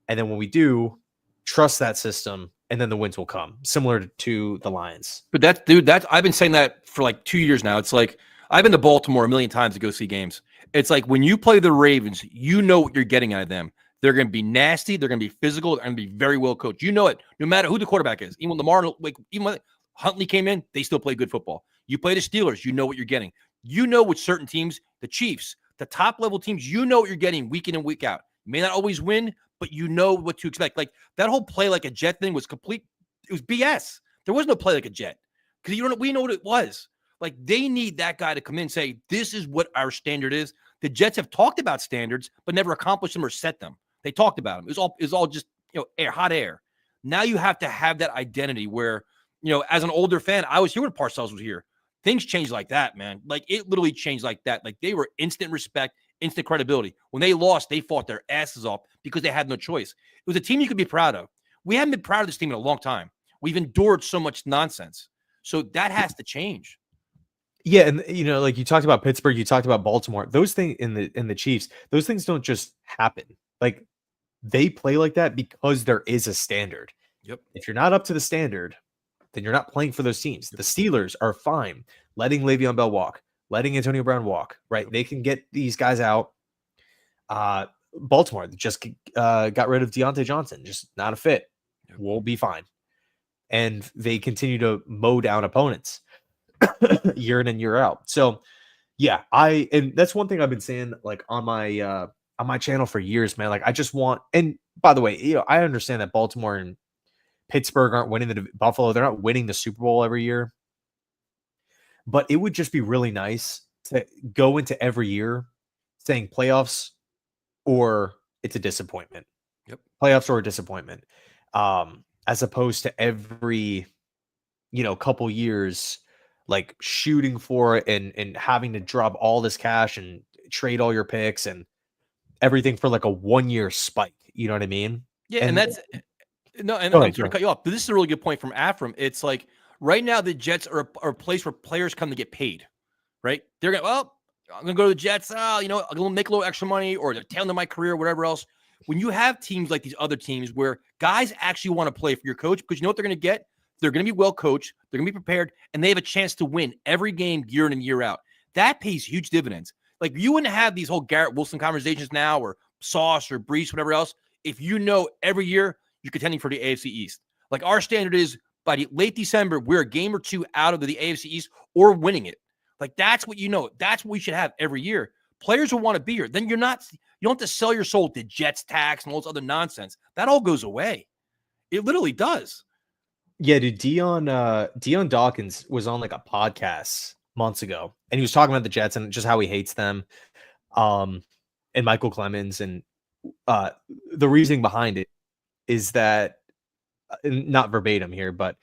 and then when we do, trust that system, and then the wins will come. Similar to the Lions. But I've been saying that for like 2 years now. It's like, I've been to Baltimore a million times to go see games. It's like, when you play the Ravens, you know what you're getting out of them. They're going to be nasty. They're going to be physical. They're going to be very well coached. You know it, no matter who the quarterback is. Even when Huntley came in, they still play good football. You play the Steelers, you know what you're getting. You know with certain teams, the Chiefs, the top level teams, you know what you're getting week in and week out. You may not always win, but you know what to expect. Like, that whole play like a Jet thing was complete. It was BS. There was no play like a Jet, because we know what it was. Like, they need that guy to come in and say, this is what our standard is. The Jets have talked about standards, but never accomplished them or set them. They talked about them. It was all just, hot air. Now you have to have that identity where, as an older fan, I was here when Parcells was here. Things changed like that, man. Like, it literally changed like that. Like, they were instant respect, instant credibility. When they lost, they fought their asses off because they had no choice. It was a team you could be proud of. We haven't been proud of this team in a long time. We've endured so much nonsense. So that has to change. Yeah, and like you talked about Pittsburgh, you talked about Baltimore. Those things in the Chiefs, those things don't just happen. Like, they play like that because there is a standard. Yep. If you're not up to the standard, then you're not playing for those teams. The Steelers are fine letting Le'Veon Bell walk, letting Antonio Brown walk, right? Yep. They can get these guys out. Baltimore just got rid of Deontay Johnson, just not a fit. Yep. We'll be fine. And they continue to mow down opponents year in and year out. So yeah, and that's one thing I've been saying, like, on my channel for years, man. Like, I just want, and by the way, I understand that Baltimore and Pittsburgh aren't winning Buffalo, they're not winning the Super Bowl every year. But it would just be really nice to go into every year saying playoffs or it's a disappointment. Yep. Playoffs or a disappointment. As opposed to every, couple years, like, shooting for it and having to drop all this cash and trade all your picks and everything for like a 1 year spike. You know what I mean? Yeah, and that's no, and Go I'm ahead, sorry to cut you off, but this is a really good point from Afram. It's like right now the Jets are a place where players come to get paid, right? They're going, well, I'm going to go to the Jets. I'm going to make a little extra money, or they're tailing my career, whatever else. When you have teams like these other teams where guys actually want to play for your coach because you know what they're going to get? They're going to be well coached, they're going to be prepared, and they have a chance to win every game year in and year out. That pays huge dividends. Like you wouldn't have these whole Garrett Wilson conversations now, or Sauce or Brees, whatever else, if you know every year you're contending for the AFC East. Like our standard is by the late December, we're a game or two out of the AFC East or winning it. Like that's what you know. That's what we should have every year. Players will want to be here. Then you don't have to sell your soul to Jets tax and all this other nonsense. That all goes away. It literally does. Yeah, dude, Dion Dawkins was on like a podcast months ago, and he was talking about the Jets and just how he hates them, and Michael Clemens, and the reasoning behind it is that not verbatim here, but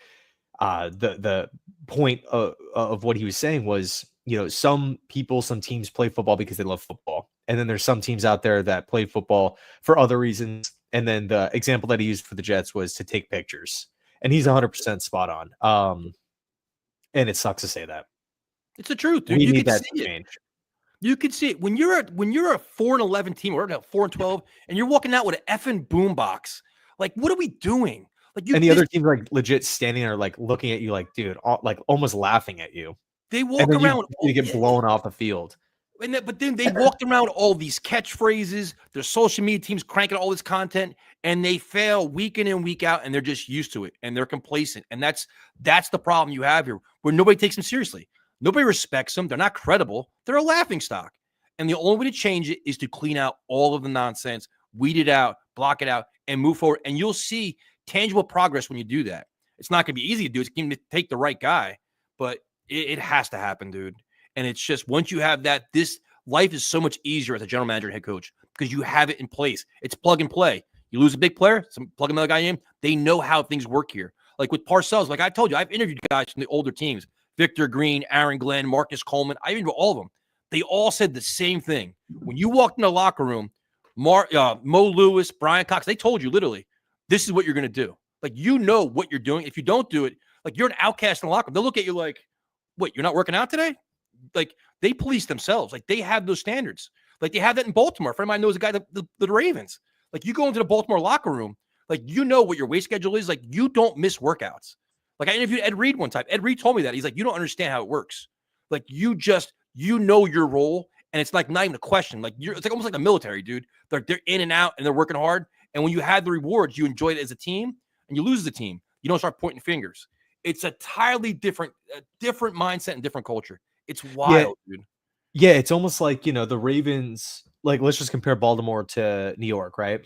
the point of what he was saying was, some teams play football because they love football, and then there's some teams out there that play football for other reasons. And then the example that he used for the Jets was to take pictures. And he's 100% spot on. And it sucks to say that. It's the truth, dude. We You need can that see to it. change. You can see it when you're a 4-11 team or 4-12, and you're walking out with an effing boombox. Like, what are we doing? Like, And the other team's like legit standing there, like looking at you, like, dude, like almost laughing at you. They walk And then around. you get blown off the field. But then they walked around all these catchphrases. Their social media teams cranking all this content, and they fail week in and week out, and they're just used to it, and they're complacent. And that's the problem you have here, where nobody takes them seriously. Nobody respects them. They're not credible. They're a laughingstock. And the only way to change it is to clean out all of the nonsense, weed it out, block it out, and move forward. And you'll see tangible progress when you do that. It's not going to be easy to do. It's going to take the right guy, but it has to happen, dude. And it's just once you have that, this life is so much easier as a general manager and head coach because you have it in place. It's plug and play. You lose a big player, plug another guy in. They know how things work here. Like with Parcells, like I told you, I've interviewed guys from the older teams, Victor Green, Aaron Glenn, Marcus Coleman. I interviewed all of them. They all said the same thing. When you walked in the locker room, Mo Lewis, Brian Cox, they told you literally, this is what you're going to do. Like, you know what you're doing. If you don't do it, like you're an outcast in the locker room. They'll look at you like, what, you're not working out today? Like they police themselves. Like they have those standards. Like they have that in Baltimore. A friend of mine knows a guy, the Ravens. Like you go into the Baltimore locker room, like you know what your weight schedule is. Like you don't miss workouts. Like I interviewed Ed Reed one time. Ed Reed told me that. He's like, you don't understand how it works. Like you know your role, and it's like not even a question. Like it's like almost like the military, dude. They're in and out, and they're working hard. And when you have the rewards, you enjoy it as a team, and you lose the team. You don't start pointing fingers. It's a entirely different mindset and different culture. It's wild, dude. Yeah, it's almost like, the Ravens, like let's just compare Baltimore to New York, right?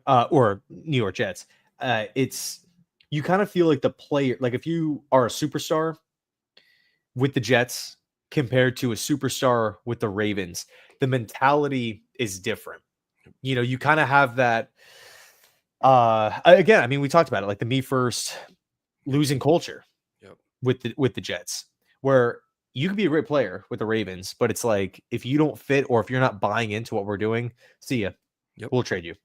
Or New York Jets. It's you kind of feel like the player, like if you are a superstar with the Jets compared to a superstar with the Ravens, the mentality is different. You kind of have that again, I mean, we talked about it, like the me first losing culture with the Jets, where you could be a great player with the Ravens, but it's like if you don't fit or if you're not buying into what we're doing, see ya. We'll trade you,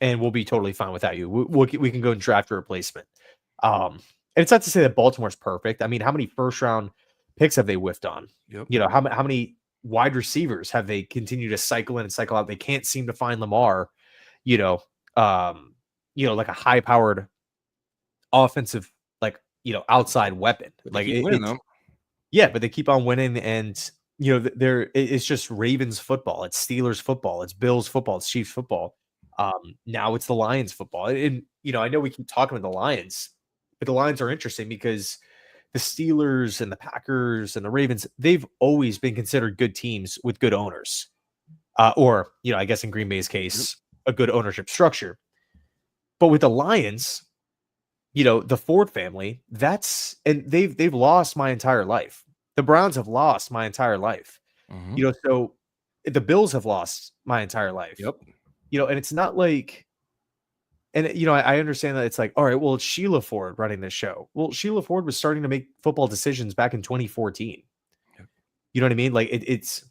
and we'll be totally fine without you. We can go and draft a replacement. And it's not to say that Baltimore's perfect. I mean, how many first round picks have they whiffed on? How many wide receivers have they continued to cycle in and cycle out? They can't seem to find Lamar. Like a high powered offensive, outside weapon. Like yeah, but they keep on winning, and it's just Ravens football, it's Steelers football, it's Bills football, it's Chiefs football. Now it's the Lions football, and I know we keep talking about the Lions, but the Lions are interesting because the Steelers and the Packers and the Ravens, they've always been considered good teams with good owners, or I guess in Green Bay's case, a good ownership structure. But with the Lions, the Ford family, they've lost my entire life. The Browns have lost my entire life. So the Bills have lost my entire life. And it's not like, and I understand that it's like, all right, well, it's Sheila Ford running this show. Well, Sheila Ford was starting to make football decisions back in 2014. You know what I mean? Like it's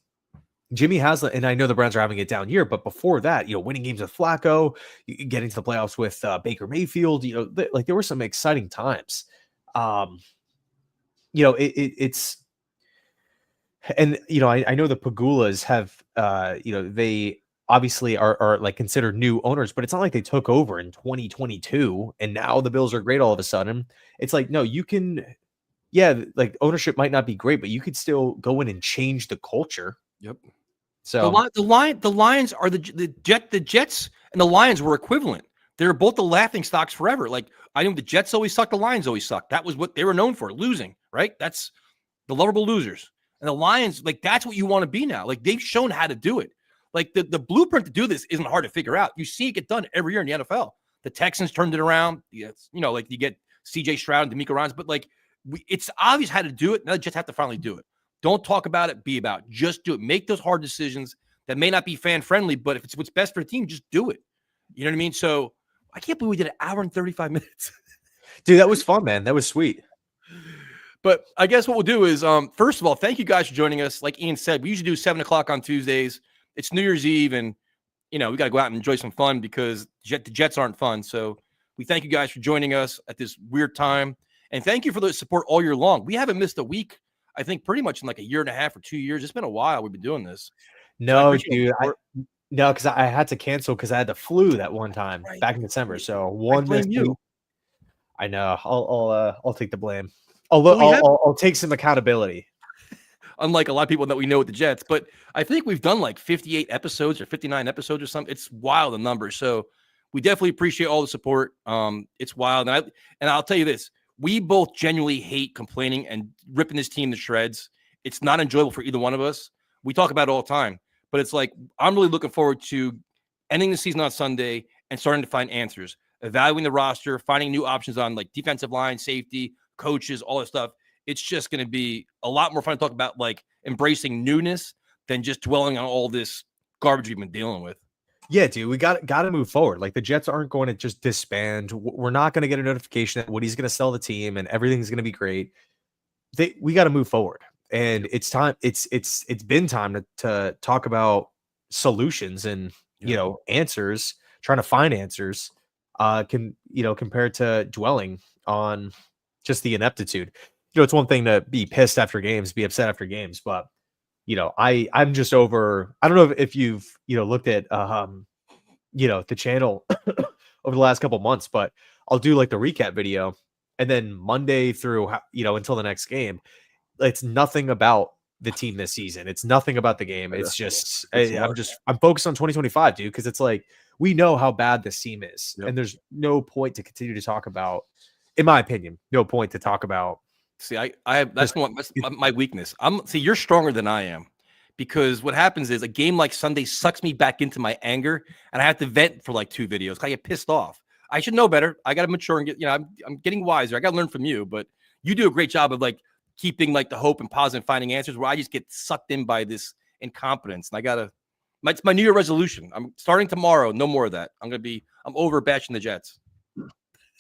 Jimmy has, and I know the Browns are having a down year, but before that, winning games with Flacco, getting to the playoffs with Baker Mayfield, like there were some exciting times. It's, and I know the Pagulas have, they obviously are like considered new owners, but it's not like they took over in 2022 and now the Bills are great all of a sudden. It's like, no, you can, like ownership might not be great, but you could still go in and change the culture. Yep. So the Lions are the Jets and the Lions were equivalent. They're both the laughing stocks forever. Like I know the Jets always sucked, the Lions always sucked. That was what they were known for, losing, right? That's the lovable losers. And the Lions, like that's what you want to be now. Like they've shown how to do it. Like the blueprint to do this isn't hard to figure out. You see it get done every year in the NFL. The Texans turned it around. Yes, like you get CJ Stroud and D'Amico Ryans, but like it's obvious how to do it. Now they just have to finally do it. Don't talk about it, be about it. Just do it. Make those hard decisions that may not be fan friendly, but if it's what's best for the team, just do it. You know what I mean? So I can't believe we did an hour and 35 minutes. Dude, that was fun, man. That was sweet. But I guess what we'll do is, first of all, thank you guys for joining us. Like Ian said, we usually do 7 o'clock on Tuesdays. It's New Year's Eve, and, we got to go out and enjoy some fun because the Jets aren't fun. So we thank you guys for joining us at this weird time. And thank you for the support all year long. We haven't missed a week, I think, pretty much in like a year and a half or 2 years. It's been a while we've been doing this. No, dude. No, because I had to cancel because I had the flu that one time back in December. So one missed you. I know. I'll take the blame. I'll take some accountability. Unlike a lot of people that we know with the Jets, but I think we've done like 58 episodes or 59 episodes or something. It's wild, the number. So we definitely appreciate all the support. It's wild. And I'll tell you this, we both genuinely hate complaining and ripping this team to shreds. It's not enjoyable for either one of us. We talk about it all the time, but it's like, I'm really looking forward to ending the season on Sunday and starting to find answers, evaluating the roster, finding new options on like defensive line, safety, coaches, all that stuff. It's just going to be a lot more fun to talk about, like embracing newness than just dwelling on all this garbage we've been dealing with. Yeah, dude, we got to move forward. Like the Jets aren't going to just disband. We're not going to get a notification that Woody's going to sell the team and everything's going to be great. We got to move forward, and it's time. It's been time to talk about solutions and answers. Trying to find answers, compared to dwelling on just the ineptitude. It's one thing to be pissed after games, be upset after games, but I'm just over. I don't know if you've looked at the channel over the last couple months, but I'll do like the recap video, and then Monday through until the next game, it's nothing about the team this season. It's nothing about the game. It's just I'm focused on 2025, dude, because it's like we know how bad this team is, and there's no point to continue to talk about. In my opinion, no point to talk about. See, I have that's my weakness. You're stronger than I am, because what happens is a game like Sunday sucks me back into my anger, and I have to vent for like 2 videos. I get pissed off. I should know better. I got to mature and get. I'm getting wiser. I got to learn from you, but you do a great job of like keeping like the hope and positive, finding answers. Where I just get sucked in by this incompetence, and it's my New Year resolution. I'm starting tomorrow. No more of that. I'm over bashing the Jets.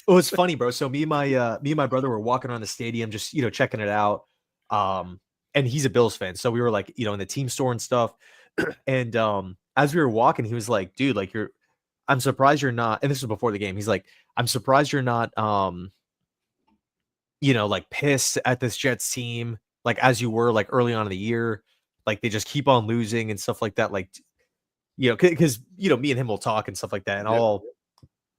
Oh, it's funny, bro. So me and my brother were walking around the stadium, just checking it out. And he's a Bills fan, so we were like, in the team store and stuff. And as we were walking, he was like, "Dude, like I'm surprised you're not." And this was before the game. He's like, "I'm surprised you're not, like pissed at this Jets team, like as you were like early on in the year. Like they just keep on losing and stuff like that. Like, because me and him will talk and stuff like that, and I'll."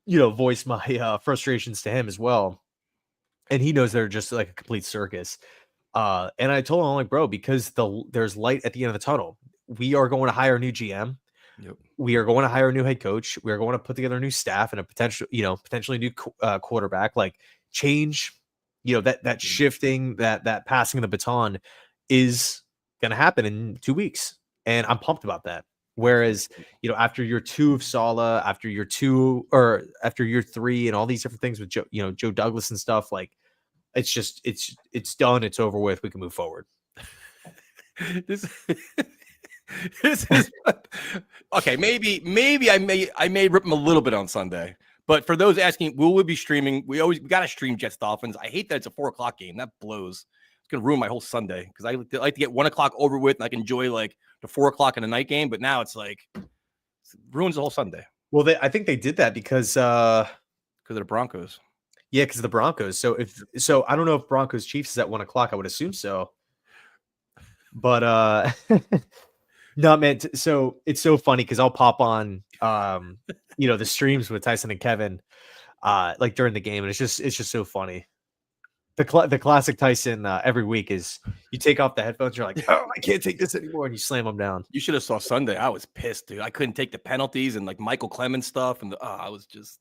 Voice my frustrations to him as well. And he knows they're just like a complete circus. And I told him, I'm like, bro, because there's light at the end of the tunnel. We are going to hire a new GM. Yep. We are going to hire a new head coach. We are going to put together a new staff and a potentially new quarterback. Like change, that shifting, that passing of the baton is going to happen in 2 weeks. And I'm pumped about that. Whereas, after year 2 of Saleh, after year 2 or after year 3 and all these different things with Joe Douglas and stuff, like it's done. It's over with. We can move forward. This is okay. Maybe I may rip him a little bit on Sunday, but for those asking, we will be streaming. We got to stream Jets Dolphins. I hate that it's a 4:00 game. That blows. It's gonna ruin my whole Sunday because I like to get 1:00 over with, and I can enjoy like the 4:00 in the night game. But now it's like it ruins the whole Sunday Well, I think they did that because of the Broncos. yeah, because of the Broncos. So I don't know if Broncos Chiefs is at 1:00. I would assume so. But no, man. So it's so funny because I'll pop on the streams with Tyson and Kevin like during the game, and it's just so funny. The classic Tyson every week is you take off the headphones, you're like, oh, I can't take this anymore, and you slam them down. You should have saw Sunday. I was pissed, dude. I couldn't take the penalties and like Michael Clemens stuff, and I was just.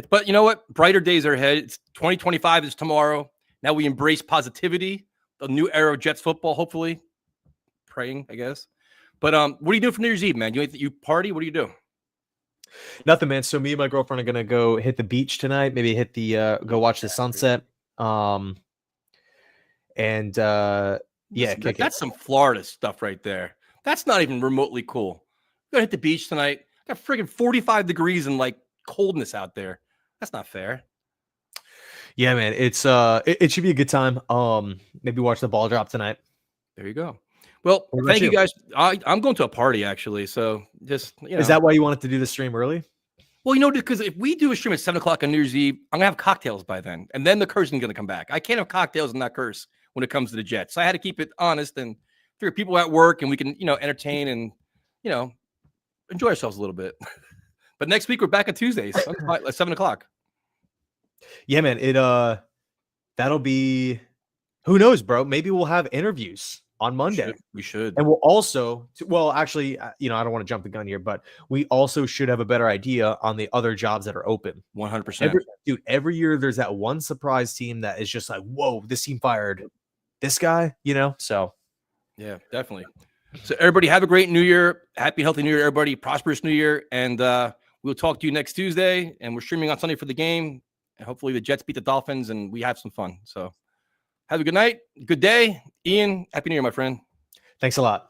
But you know what? Brighter days are ahead. It's 2025 is tomorrow. Now we embrace positivity, a new era of Jets football. Hopefully, praying, I guess. But what are you doing for New Year's Eve, man? You party? What do you do? Nothing, man. So me and my girlfriend are gonna go hit the beach tonight. Maybe hit the go watch the sunset. Yeah, that's some Florida stuff right there. That's not even remotely cool. We're gonna hit the beach tonight. Got friggin' 45 degrees and like coldness out there. That's not fair. Yeah, man. It's it should be a good time. Maybe watch the ball drop tonight. There you go. Well, thank you guys. I'm going to a party actually. So just Is that why you wanted to do the stream early? Well, because if we do a stream at 7:00 on New Year's Eve, I'm gonna have cocktails by then, and then the cursing is gonna come back. I can't have cocktails and not curse when it comes to the Jets. So I had to keep it honest and figure people at work, and we can entertain and enjoy ourselves a little bit. But next week we're back on Tuesdays at 7:00. Yeah, man. That'll be. Who knows, bro? Maybe we'll have interviews on Monday. We should. And we'll also, actually, I don't want to jump the gun here, but we also should have a better idea on the other jobs that are open. 100%. Dude, every year there's that one surprise team that is just like, whoa, this team fired this guy, so. Yeah, definitely. So everybody have a great New Year. Happy, healthy New Year, everybody. Prosperous New Year. And we'll talk to you next Tuesday. And we're streaming on Sunday for the game. And hopefully the Jets beat the Dolphins and we have some fun. So have a good night. Good day. Ian, happy New Year, my friend. Thanks a lot.